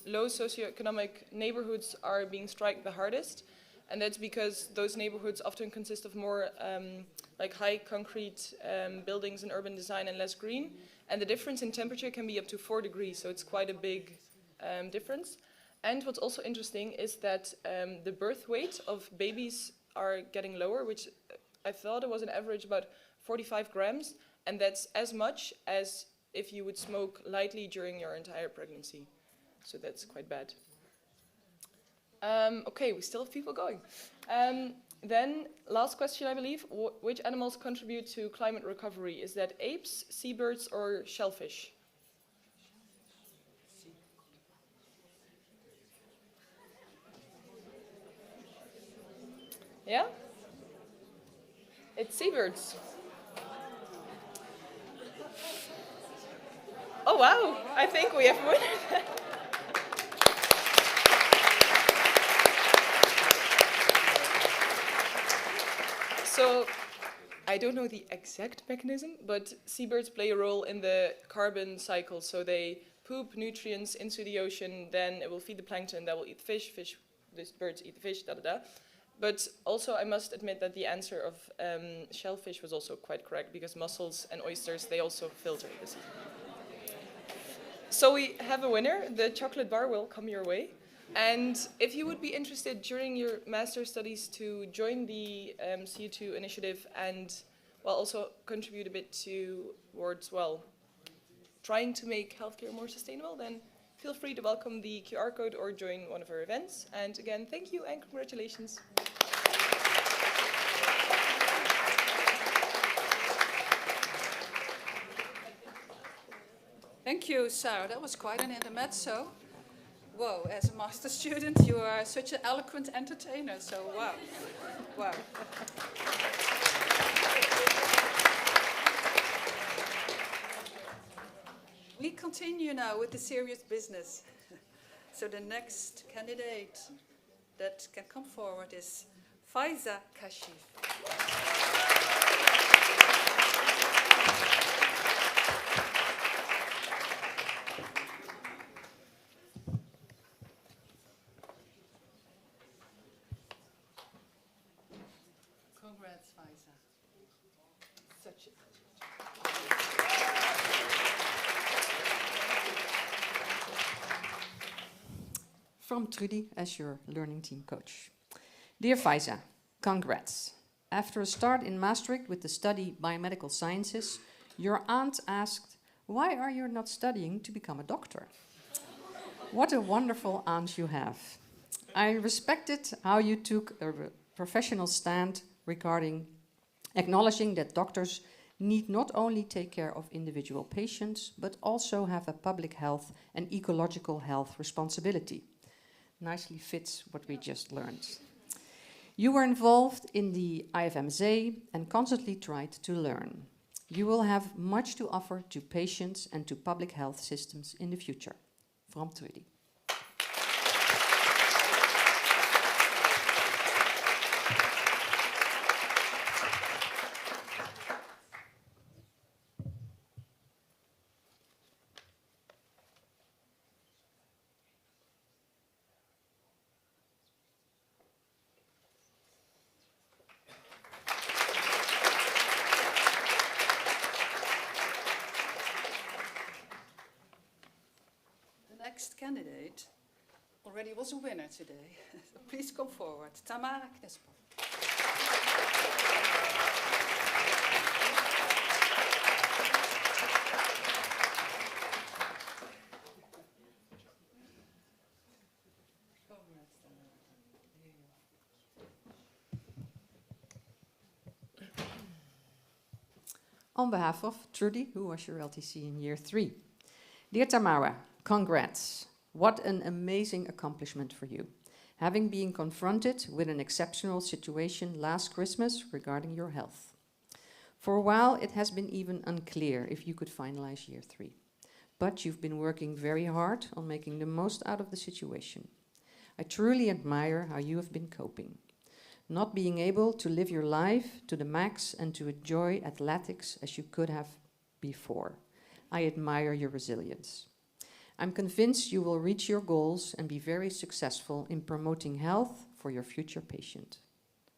low socioeconomic neighborhoods are being struck the hardest, and that's because those neighborhoods often consist of more like high concrete buildings and urban design and less green, and the difference in temperature can be up to 4 degrees, so it's quite a big difference. And what's also interesting is that the birth weight of babies are getting lower, which I thought it was an average about 45 grams, and that's as much as if you would smoke lightly during your entire pregnancy. So that's quite bad. Okay, we still have people going. Then, last question, I believe. Which animals contribute to climate recovery? Is that apes, seabirds, or shellfish? Yeah? It's seabirds. Oh wow, I think we have a winner. So, I don't know the exact mechanism, but seabirds play a role in the carbon cycle. So they poop nutrients into the ocean, then it will feed the plankton, that will eat fish, these birds eat the fish, But also I must admit that the answer of shellfish was also quite correct, because mussels and oysters, they also filter this. So we have a winner. The chocolate bar will come your way. And if you would be interested during your master's studies to join the CO2 initiative and also contribute a bit towards trying to make healthcare more sustainable, then feel free to welcome the QR code or join one of our events. And again, thank you and congratulations. Thank you, Sarah. That was quite an intermezzo. Whoa, as a master student, you are such an eloquent entertainer, so wow. Wow. We continue now with the serious business. So the next candidate that can come forward is Faiza Kashif. Congrats, Faiza. Such a From Trudy as your learning team coach. Dear Faiza, congrats. After a start in Maastricht with the study Biomedical Sciences, your aunt asked, why are you not studying to become a doctor? What a wonderful aunt you have. I respected how you took a professional stand regarding acknowledging that doctors need not only take care of individual patients, but also have a public health and ecological health responsibility. Nicely fits what we just learned. You were involved in the IFMZ and constantly tried to learn. You will have much to offer to patients and to public health systems in the future. From Trudy. The next candidate already was a winner today. So please come forward. Tamara Knisper. Congrats, Tamara. Here you are. On behalf of Trudy, who was your LTC in year 3. Dear Tamara, congrats. What an amazing accomplishment for you. Having been confronted with an exceptional situation last Christmas regarding your health. For a while, it has been even unclear if you could finalize year 3. But you've been working very hard on making the most out of the situation. I truly admire how you have been coping. Not being able to live your life to the max and to enjoy athletics as you could have before. I admire your resilience. I'm convinced you will reach your goals and be very successful in promoting health for your future patient.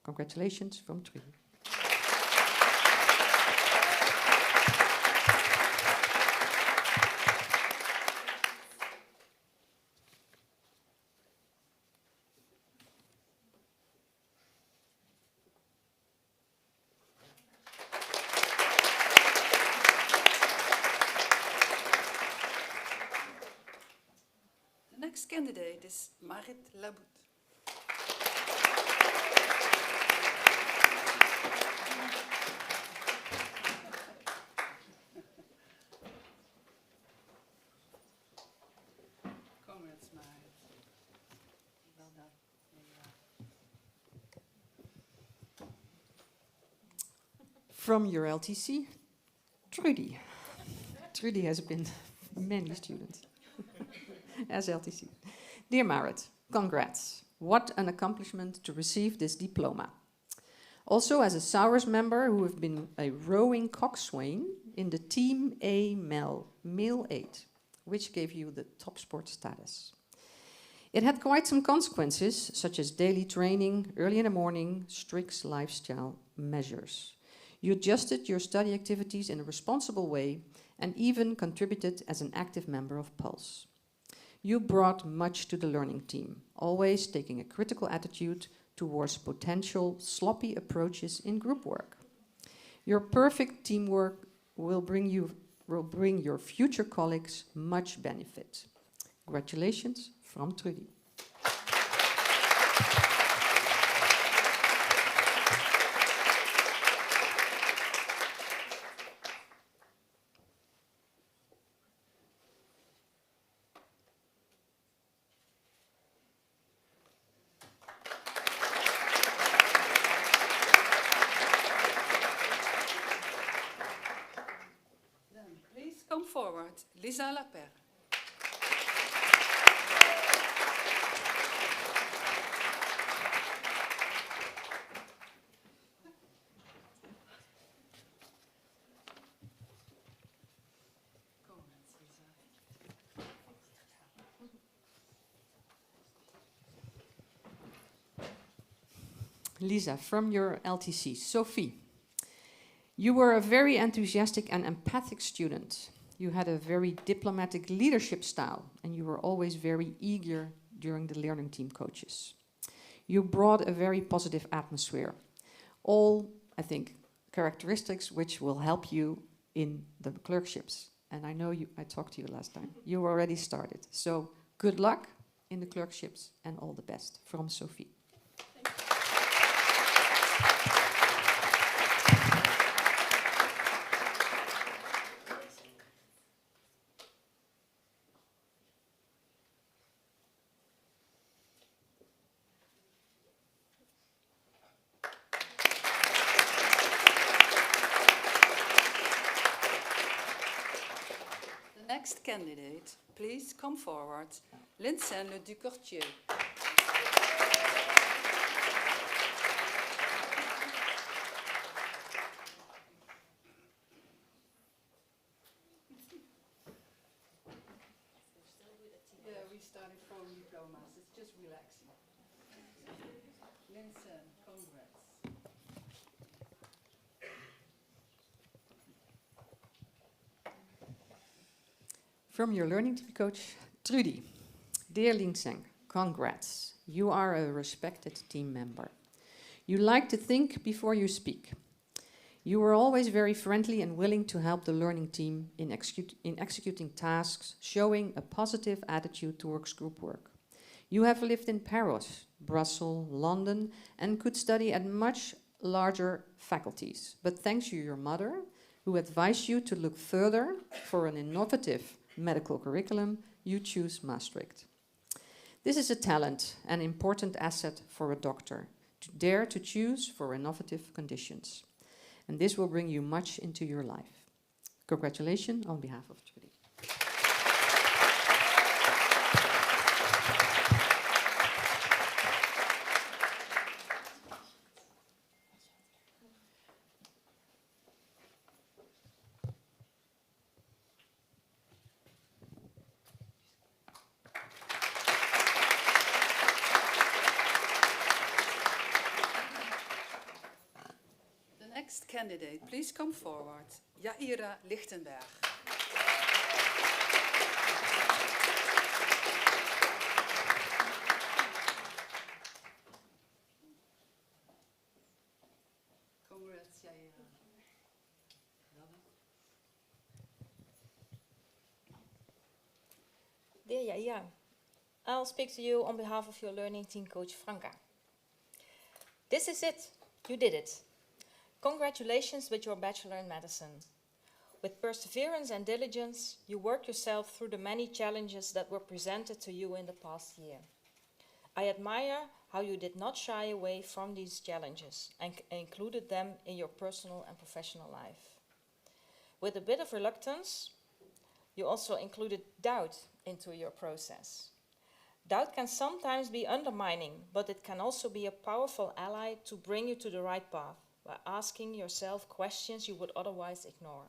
Congratulations from Trudy. The next candidate is Marit Labout. Congrats, Marit. Well done. There you are. From your LTC, Trudy. Trudy has been many students as LTC. Dear Marit, congrats. What an accomplishment to receive this diploma. Also, as a Sours member who have been a rowing coxswain in the Team FHML Male 8, which gave you the top sport status. It had quite some consequences, such as daily training, early in the morning, strict lifestyle measures. You adjusted your study activities in a responsible way and even contributed as an active member of Pulse. You brought much to the learning team, always taking a critical attitude towards potential sloppy approaches in group work. Your perfect teamwork will bring your future colleagues much benefit. Congratulations from Trudy. forward, Lisa Lapère. Lisa, from your LTC. Sophie, you were a very enthusiastic and empathic student. You had a very diplomatic leadership style, and you were always very eager during the learning team coaches. You brought a very positive atmosphere. All, I think, characteristics which will help you in the clerkships. And I know I talked to you last time. You already started. So good luck in the clerkships and all the best. From Sophie. Next candidate, please come forward. Vincent Le Ducourtier. Yeah, we started from diplomas. It's just relaxing. Vincent, congrats. From your learning team coach, Trudy. Dear Linseng, congrats. You are a respected team member. You like to think before you speak. You were always very friendly and willing to help the learning team in executing tasks, showing a positive attitude towards group work. You have lived in Paris, Brussels, London, and could study at much larger faculties. But thanks to your mother, who advised you to look further for an innovative medical curriculum, you choose Maastricht. This is a talent, an important asset for a doctor, to dare to choose for innovative conditions. And this will bring you much into your life. Congratulations on behalf of Trudy. Next candidate, please come forward. Jaira Lichtenberg. Congrats, Jaira. Dear Jaira, I'll speak to you on behalf of your learning team coach Franka. This is it. You did it. Congratulations with your Bachelor in Medicine. With perseverance and diligence, you worked yourself through the many challenges that were presented to you in the past year. I admire how you did not shy away from these challenges and included them in your personal and professional life. With a bit of reluctance, you also included doubt into your process. Doubt can sometimes be undermining, but it can also be a powerful ally to bring you to the right path by asking yourself questions you would otherwise ignore.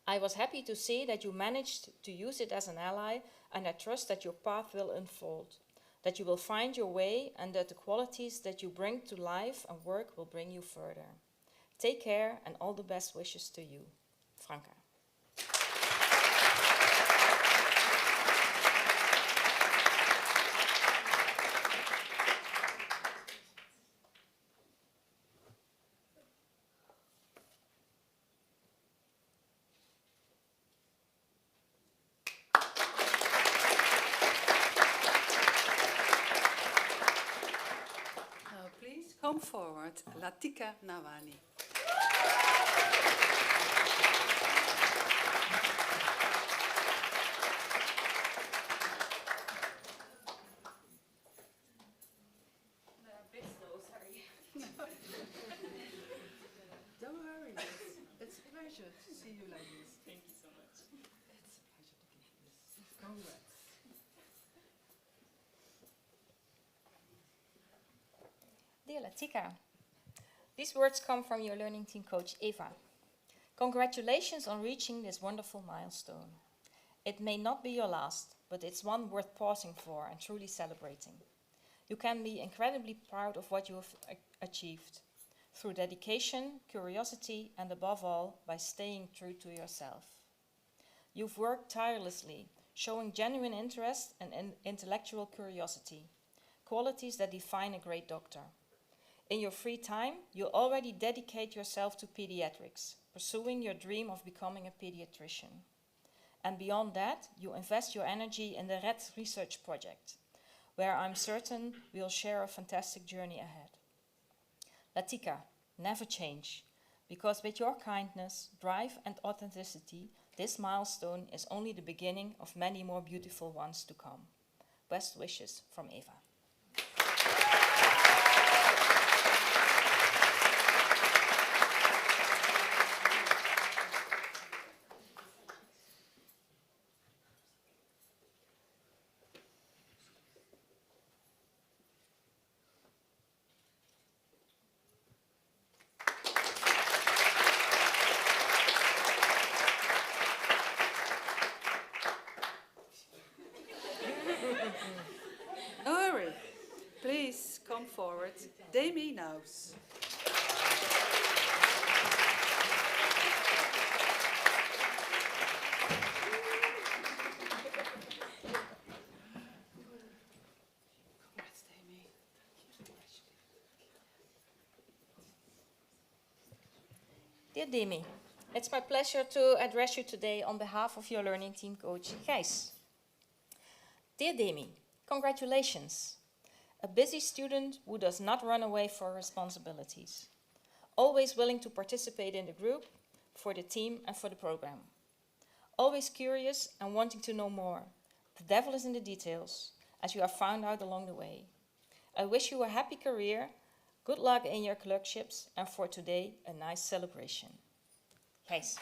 I was happy to see that you managed to use it as an ally, and I trust that your path will unfold, that you will find your way, and that the qualities that you bring to life and work will bring you further. Take care, and all the best wishes to you. Franka. Come forward, Latika Nawani. Don't worry, it's a pleasure to see you like this. Thank you so much. Dear Latika, these words come from your learning team coach Eva. Congratulations on reaching this wonderful milestone. It may not be your last, but it's one worth pausing for and truly celebrating. You can be incredibly proud of what you have achieved through dedication, curiosity, and above all, by staying true to yourself. You've worked tirelessly, showing genuine interest and intellectual curiosity, qualities that define a great doctor. In your free time, you already dedicate yourself to pediatrics, pursuing your dream of becoming a pediatrician. And beyond that, you invest your energy in the RED research project, where I'm certain we'll share a fantastic journey ahead. Latika, never change, because with your kindness, drive and authenticity, this milestone is only the beginning of many more beautiful ones to come. Best wishes from Eva. No hurry. Please come forward. Demi knows. Congrats, Demi. Dear Demi, it's my pleasure to address you today on behalf of your learning team coach, Gijs. Dear Demi, congratulations. A busy student who does not run away for responsibilities. Always willing to participate in the group, for the team and for the program. Always curious and wanting to know more. The devil is in the details, as you have found out along the way. I wish you a happy career, good luck in your clerkships, and for today, a nice celebration. Gijs.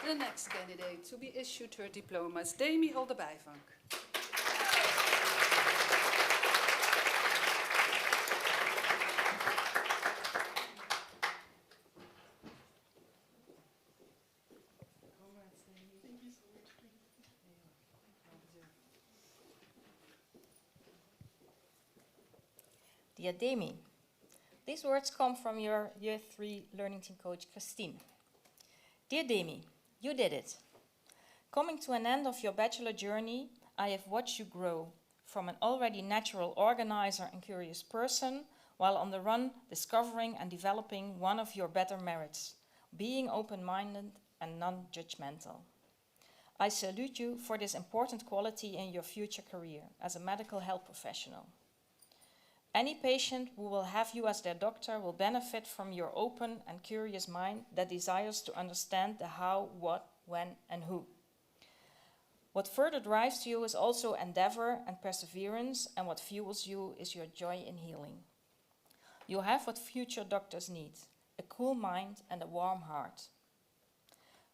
The next candidate to be issued her diploma is Demi Holdebijvank. Dear Demi, these words come from your Year 3 learning team coach, Christine. Dear Demi, you did it. Coming to an end of your bachelor journey, I have watched you grow from an already natural organizer and curious person, while on the run discovering and developing one of your better merits, being open-minded and non-judgmental. I salute you for this important quality in your future career as a medical health professional. Any patient who will have you as their doctor will benefit from your open and curious mind that desires to understand the how, what, when, and who. What further drives you is also endeavor and perseverance, and what fuels you is your joy in healing. You have what future doctors need, a cool mind and a warm heart.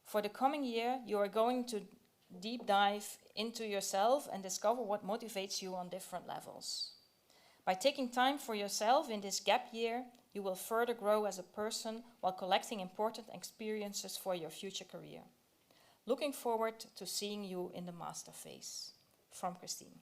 For the coming year, you are going to deep dive into yourself and discover what motivates you on different levels. By taking time for yourself in this gap year, you will further grow as a person while collecting important experiences for your future career. Looking forward to seeing you in the master phase. From Christine.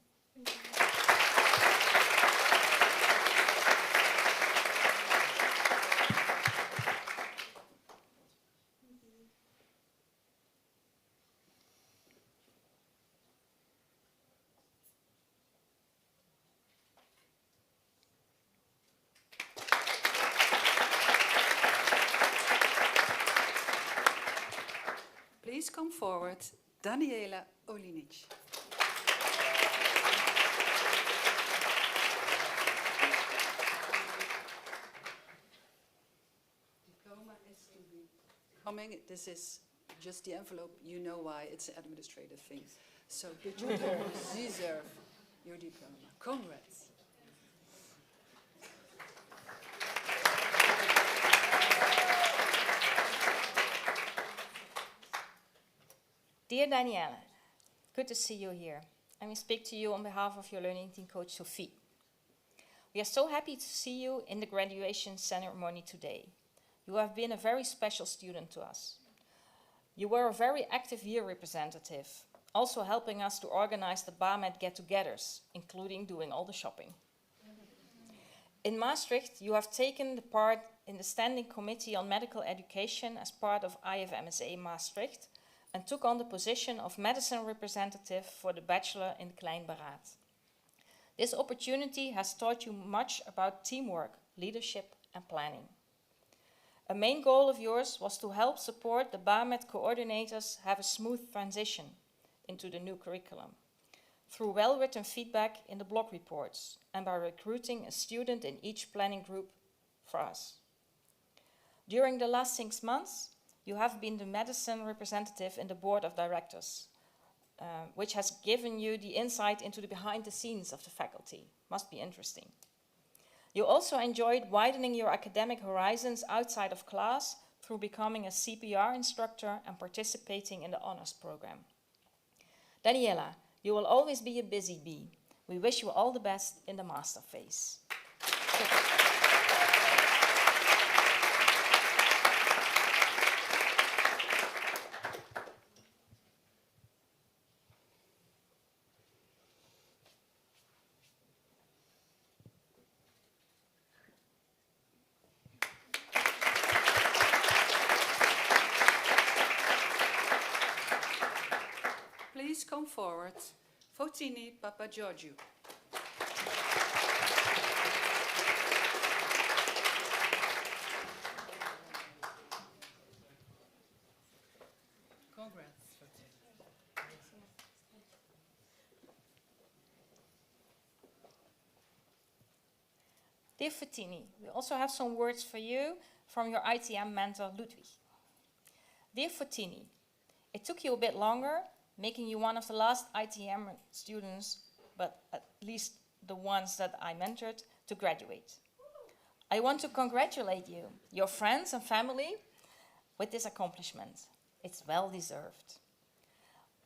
Please come forward, Daniela Olinic. This is just the envelope. You know why. It's an administrative thing. So good job. You deserve your diploma. Congrats. Dear Danielle, good to see you here. I will speak to you on behalf of your learning team coach, Sophie. We are so happy to see you in the graduation ceremony today. You have been a very special student to us. You were a very active year representative, also helping us to organize the BAMED get-togethers, including doing all the shopping. In Maastricht, you have taken the part in the Standing Committee on Medical Education as part of IFMSA Maastricht, and took on the position of medicine representative for the bachelor in Kleinberaad. This opportunity has taught you much about teamwork, leadership and planning. A main goal of yours was to help support the BAMED coordinators have a smooth transition into the new curriculum, through well-written feedback in the blog reports and by recruiting a student in each planning group for us. During the last 6 months, you have been the medicine representative in the board of directors, which has given you the insight into the behind the scenes of the faculty. Must be interesting. You also enjoyed widening your academic horizons outside of class through becoming a CPR instructor and participating in the honors program. Daniela, you will always be a busy bee. We wish you all the best in the master phase. Please come forward. Fotini Papageorgiou. Congrats, Fotini. Dear Fotini, we also have some words for you from your ITM mentor, Ludwig. Dear Fotini, it took you a bit longer, making you one of the last ITM students, but at least the ones that I mentored, to graduate. I want to congratulate you, your friends and family, with this accomplishment. It's well deserved.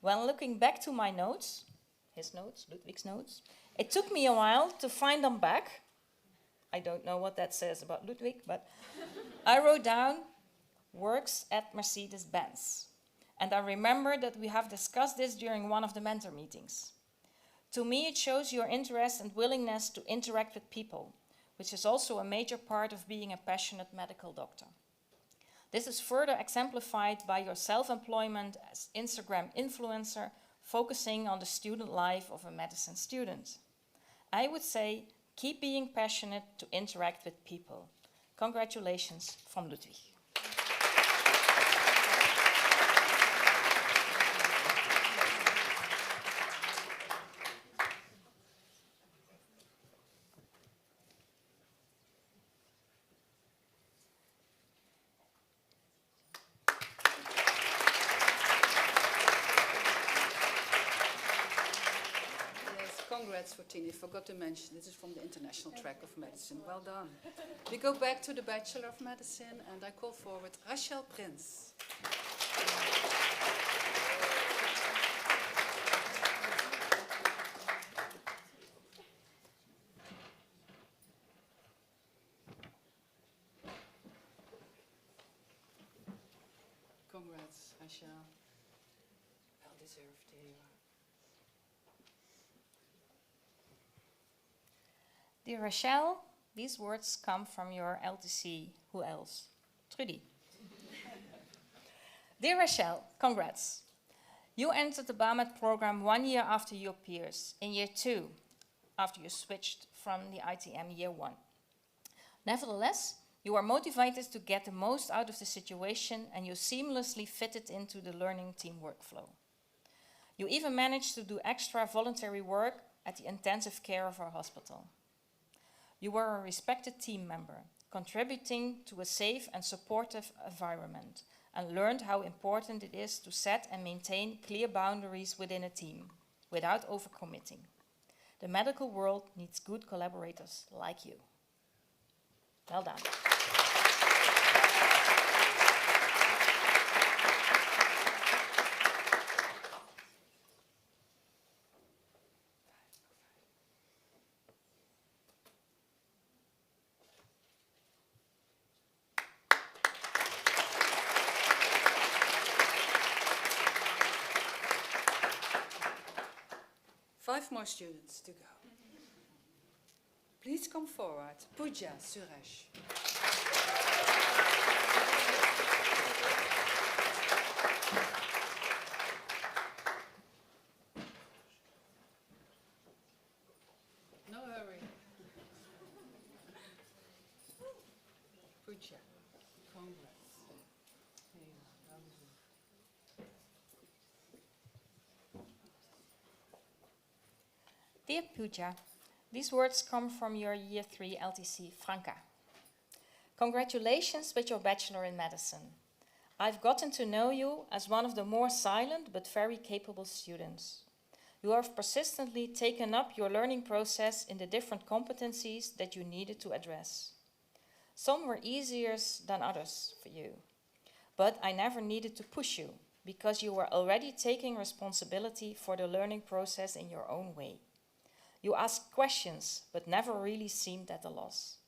When looking back to my notes, his notes, Ludwig's notes, it took me a while to find them back. I don't know what that says about Ludwig, but I wrote down works at Mercedes-Benz. And I remember that we have discussed this during one of the mentor meetings. To me, it shows your interest and willingness to interact with people, which is also a major part of being a passionate medical doctor. This is further exemplified by your self-employment as Instagram influencer, focusing on the student life of a medicine student. I would say, keep being passionate to interact with people. Congratulations from Ludwig. Congrats, Fotini. Forgot to mention, this is from the international track of medicine. Well done. We go back to the Bachelor of Medicine, and I call forward Rachel Prins. Congrats, Rachel. Well deserved, here you are. Dear Rachel, these words come from your LTC, who else? Trudy. Dear Rachel, congrats. You entered the BAMED program 1 year after your peers, in year 2, after you switched from the ITM year 1. Nevertheless, you are motivated to get the most out of the situation and you seamlessly fitted into the learning team workflow. You even managed to do extra voluntary work at the intensive care of our hospital. You were a respected team member, contributing to a safe and supportive environment, and learned how important it is to set and maintain clear boundaries within a team without overcommitting. The medical world needs good collaborators like you. Well done. Five more students to go. Please come forward. Pooja Suresh. No hurry. Pooja, congrats. Here you are. Well done. Dear Pooja, these words come from your Year 3 LTC, Franca. Congratulations with your Bachelor in Medicine. I've gotten to know you as one of the more silent but very capable students. You have persistently taken up your learning process in the different competencies that you needed to address. Some were easier than others for you, but I never needed to push you because you were already taking responsibility for the learning process in your own way. You asked questions, but never really seemed at a loss.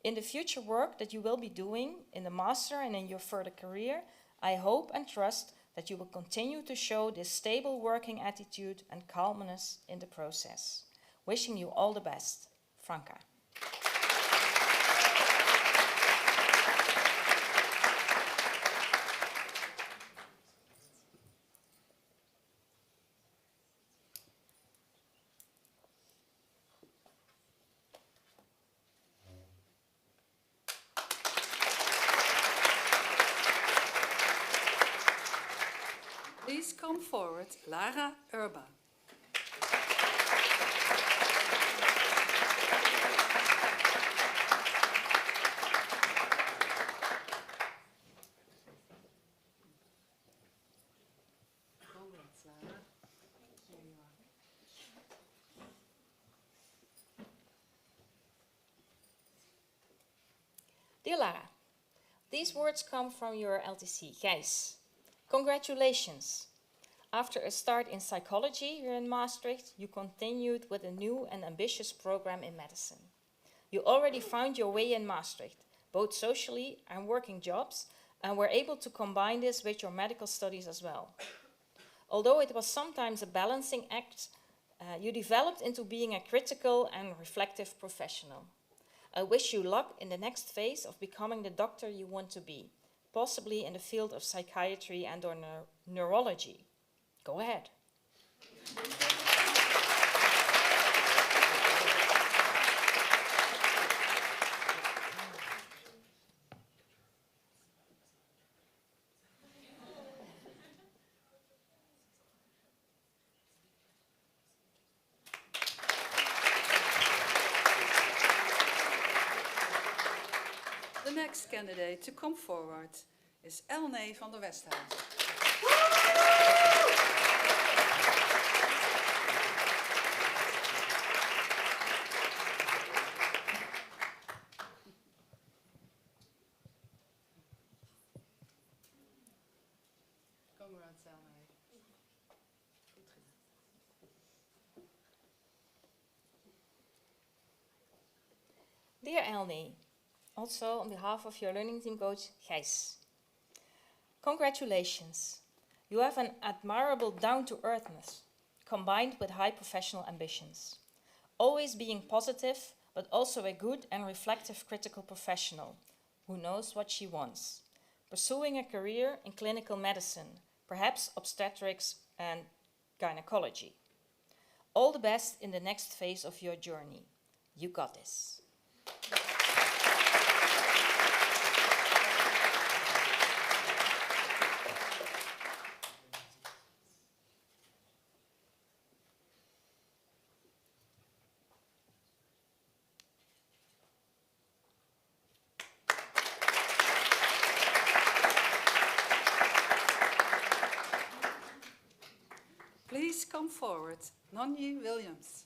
In the future work that you will be doing in the master and in your further career, I hope and trust that you will continue to show this stable working attitude and calmness in the process. Wishing you all the best, Franca. Please come forward, Lara Urban. Congrats, Lara. Here you are. Dear Lara, these words come from your LTC, Gijs. Congratulations! After a start in psychology here in Maastricht, you continued with a new and ambitious program in medicine. You already found your way in Maastricht, both socially and working jobs, and were able to combine this with your medical studies as well. Although it was sometimes a balancing act, you developed into being a critical and reflective professional. I wish you luck in the next phase of becoming the doctor you want to be, possibly in the field of psychiatry and or neurology. Go ahead. The next candidate to come forward is Elne van der Westhuizen. Congrats, Elne. Goed gedaan. Dear Elne, also on behalf of your learning team coach, Gijs. Congratulations. You have an admirable down-to-earthness combined with high professional ambitions. Always being positive, but also a good and reflective critical professional who knows what she wants. Pursuing a career in clinical medicine, perhaps obstetrics and gynecology. All the best in the next phase of your journey. You got this. come forward, Nonye Williams.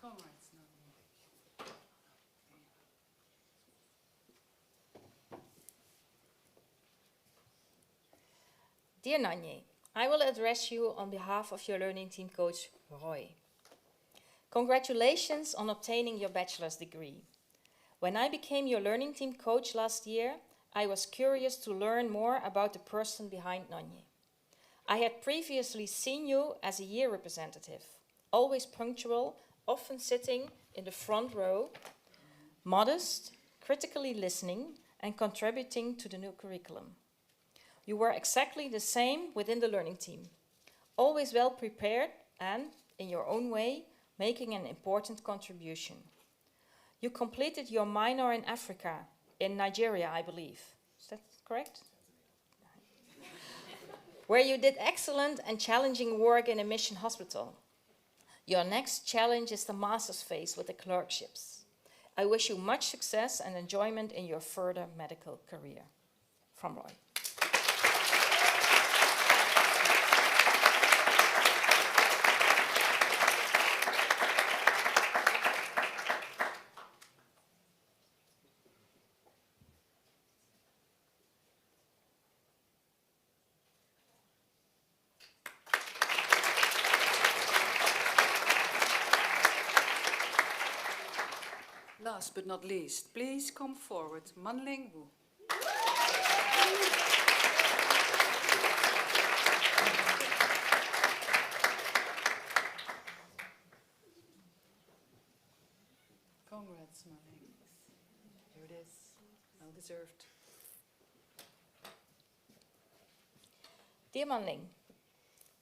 Congrats, Nonye. Dear Nanye, I will address you on behalf of your learning team coach, Roy. Congratulations on obtaining your bachelor's degree. When I became your learning team coach last year, I was curious to learn more about the person behind Nanye. I had previously seen you as a year representative, always punctual, often sitting in the front row, modest, critically listening, and contributing to the new curriculum. You were exactly the same within the learning team, always well prepared and, in your own way, making an important contribution. You completed your minor in Africa, in Nigeria, I believe. Is that correct? Where you did excellent and challenging work in a mission hospital. Your next challenge is the master's phase with the clerkships. I wish you much success and enjoyment in your further medical career. From Roy. Last but not least, please come forward, Manling Wu. Congrats, Manling. Here it is, well deserved. Dear Manling,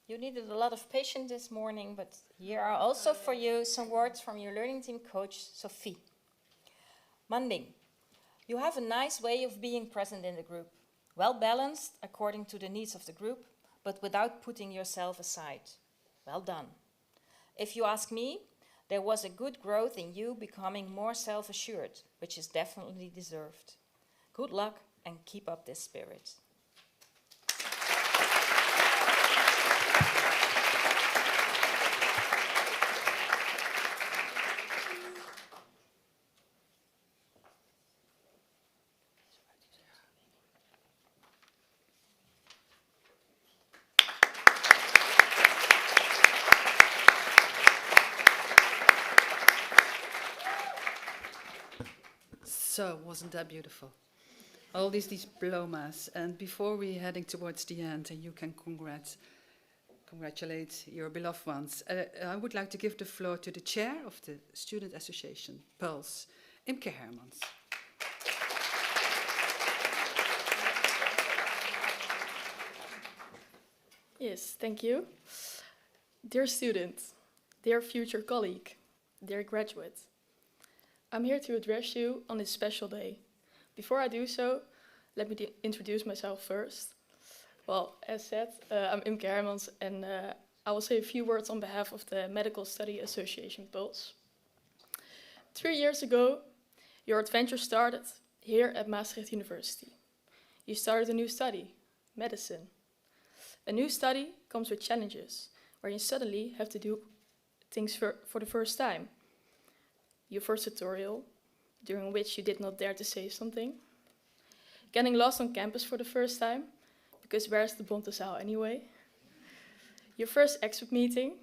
you needed a lot of patience this morning, but here are also for you some words from your learning team coach, Sophie. Manling, you have a nice way of being present in the group, well balanced according to the needs of the group, but without putting yourself aside. Well done. If you ask me, there was a good growth in you becoming more self-assured, which is definitely deserved. Good luck and keep up this spirit. So, wasn't that beautiful? All these diplomas, and before we're heading towards the end, and you can congratulate your beloved ones, I would like to give the floor to the chair of the Student Association, Pulse, Imke Hermans. Yes, thank you. Dear students, dear future colleague, dear graduate, I'm here to address you on this special day. Before I do so, let me introduce myself first. Well, as said, I'm Imke Hermans, and I will say a few words on behalf of the Medical Study Association Pulse. 3 years ago, your adventure started here at Maastricht University. You started a new study, medicine. A new study comes with challenges, where you suddenly have to do things for the first time. Your first tutorial, during which you did not dare to say something. Getting lost on campus for the first time, because where's the Bontezaal anyway? Your first exit meeting,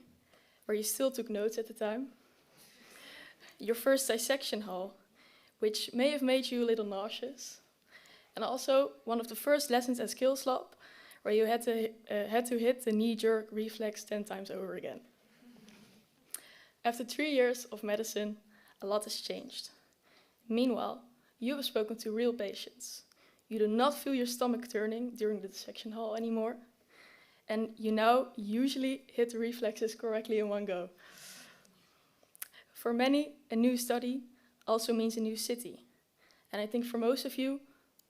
where you still took notes at the time. Your first dissection hall, which may have made you a little nauseous. And also one of the first lessons at Skills Lab, where you had to hit the knee-jerk reflex 10 times over again. After 3 years of medicine, a lot has changed. Meanwhile, you have spoken to real patients. You do not feel your stomach turning during the dissection hall anymore, and you now usually hit the reflexes correctly in one go. For many, a new study also means a new city, and I think for most of you,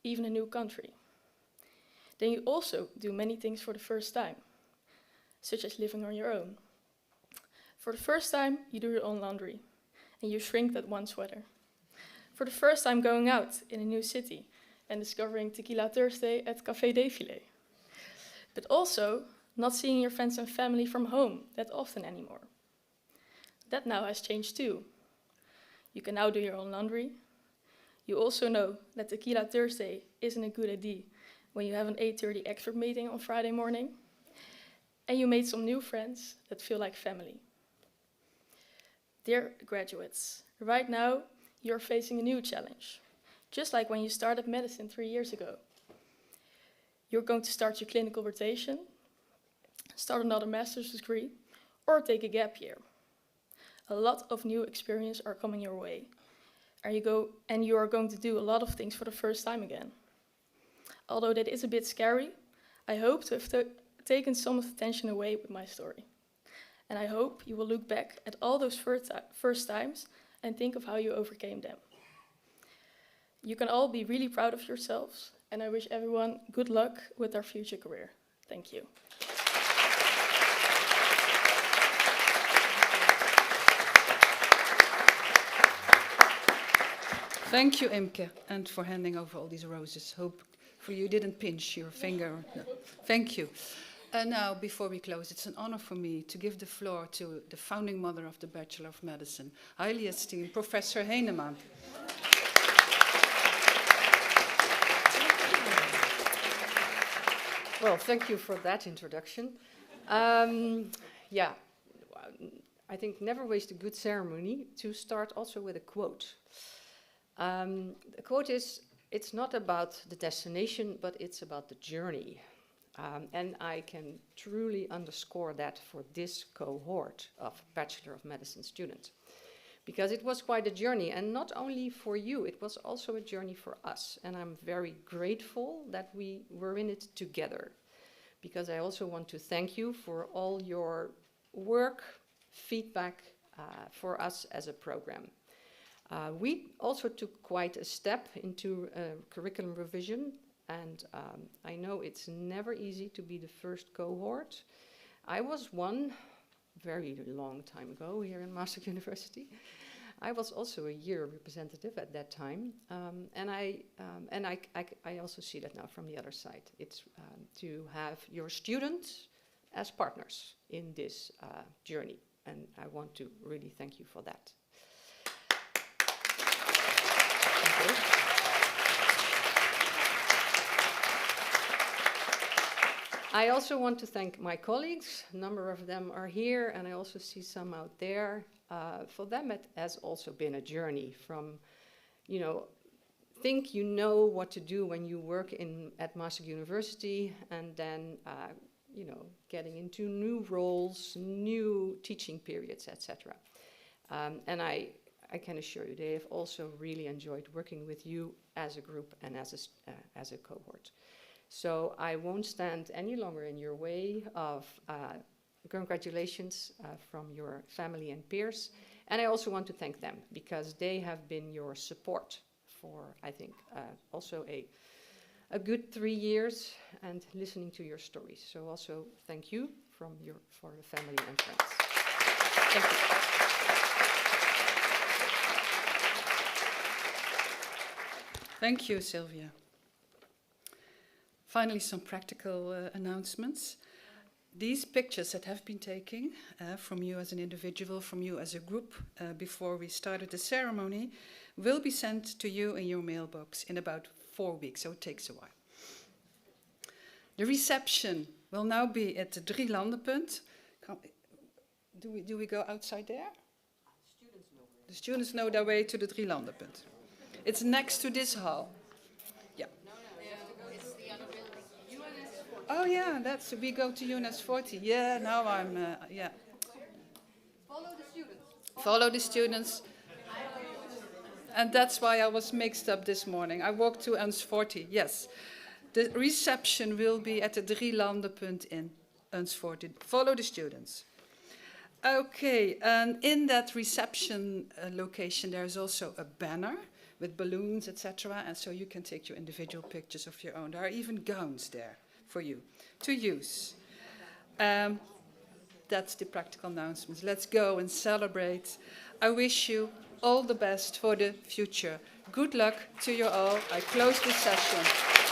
even a new country. Then you also do many things for the first time, such as living on your own. For the first time, you do your own laundry, and you shrink that one sweater. For the first time going out in a new city and discovering Tequila Thursday at Café Défilé. But also not seeing your friends and family from home that often anymore. That now has changed too. You can now do your own laundry. You also know that Tequila Thursday isn't a good idea when you have an 8:30 expert meeting on Friday morning. And you made some new friends that feel like family. Dear graduates, right now you're facing a new challenge, just like when you started medicine 3 years ago. You're going to start your clinical rotation, start another master's degree, or take a gap year. A lot of new experience are coming your way, and you are going to do a lot of things for the first time again. Although that is a bit scary, I hope to have taken some of the tension away with my story. And I hope you will look back at all those first times and think of how you overcame them. You can all be really proud of yourselves, and I wish everyone good luck with their future career. Thank you. Thank you, Imke, and for handing over all these roses. Hope for you didn't pinch your finger. No. Thank you. Now, before we close, it's an honor for me to give the floor to the founding mother of the Bachelor of Medicine, highly esteemed Professor Heinemann. Well, thank you for that introduction. Yeah, I think never waste a good ceremony to start also with a quote. The quote is, "It's not about the destination, but it's about the journey." And I can truly underscore that for this cohort of Bachelor of Medicine students. Because it was quite a journey, and not only for you, it was also a journey for us. And I'm very grateful that we were in it together. Because I also want to thank you for all your work, feedback for us as a program. We also took quite a step into curriculum revision, and I know it's never easy to be the first cohort. I was one very long time ago here in Maastricht University. I was also a year representative at that time, and I also see that now from the other side. It's to have your students as partners in this journey, and I want to really thank you for that. I also want to thank my colleagues. A number of them are here, and I also see some out there. For them, it has also been a journey from, think you know what to do when you work at Maastricht University, and then, getting into new roles, new teaching periods, etc. And I can assure you, they have also really enjoyed working with you as a group and as a cohort. So I won't stand any longer in your way of congratulations from your family and peers. And I also want to thank them because they have been your support for, I think, also a good 3 years and listening to your stories. So also thank you for the family and friends. Thank you. Thank you, Sylvia. Finally, some practical announcements. These pictures that have been taken from you as an individual, from you as a group, before we started the ceremony, will be sent to you in your mailbox in about 4 weeks, so it takes a while. The reception will now be at the Drie Landenpunt. Do we go outside there? The students know their way to the Drie Landenpunt. It's next to this hall. Yeah. Oh yeah, we go to UNS 40. Yeah, now I'm, yeah. Follow the students. Follow the students. And that's why I was mixed up this morning. I walked to UNS 40, yes. The reception will be at the Drie Landenpunt in UNS 40. Follow the students. Okay, and in that reception location, there's also a banner with balloons, etc. And so you can take your individual pictures of your own. There are even gowns there for you to use. That's the practical announcements. Let's go and celebrate. I wish you all the best for the future. Good luck to you all. I close this session.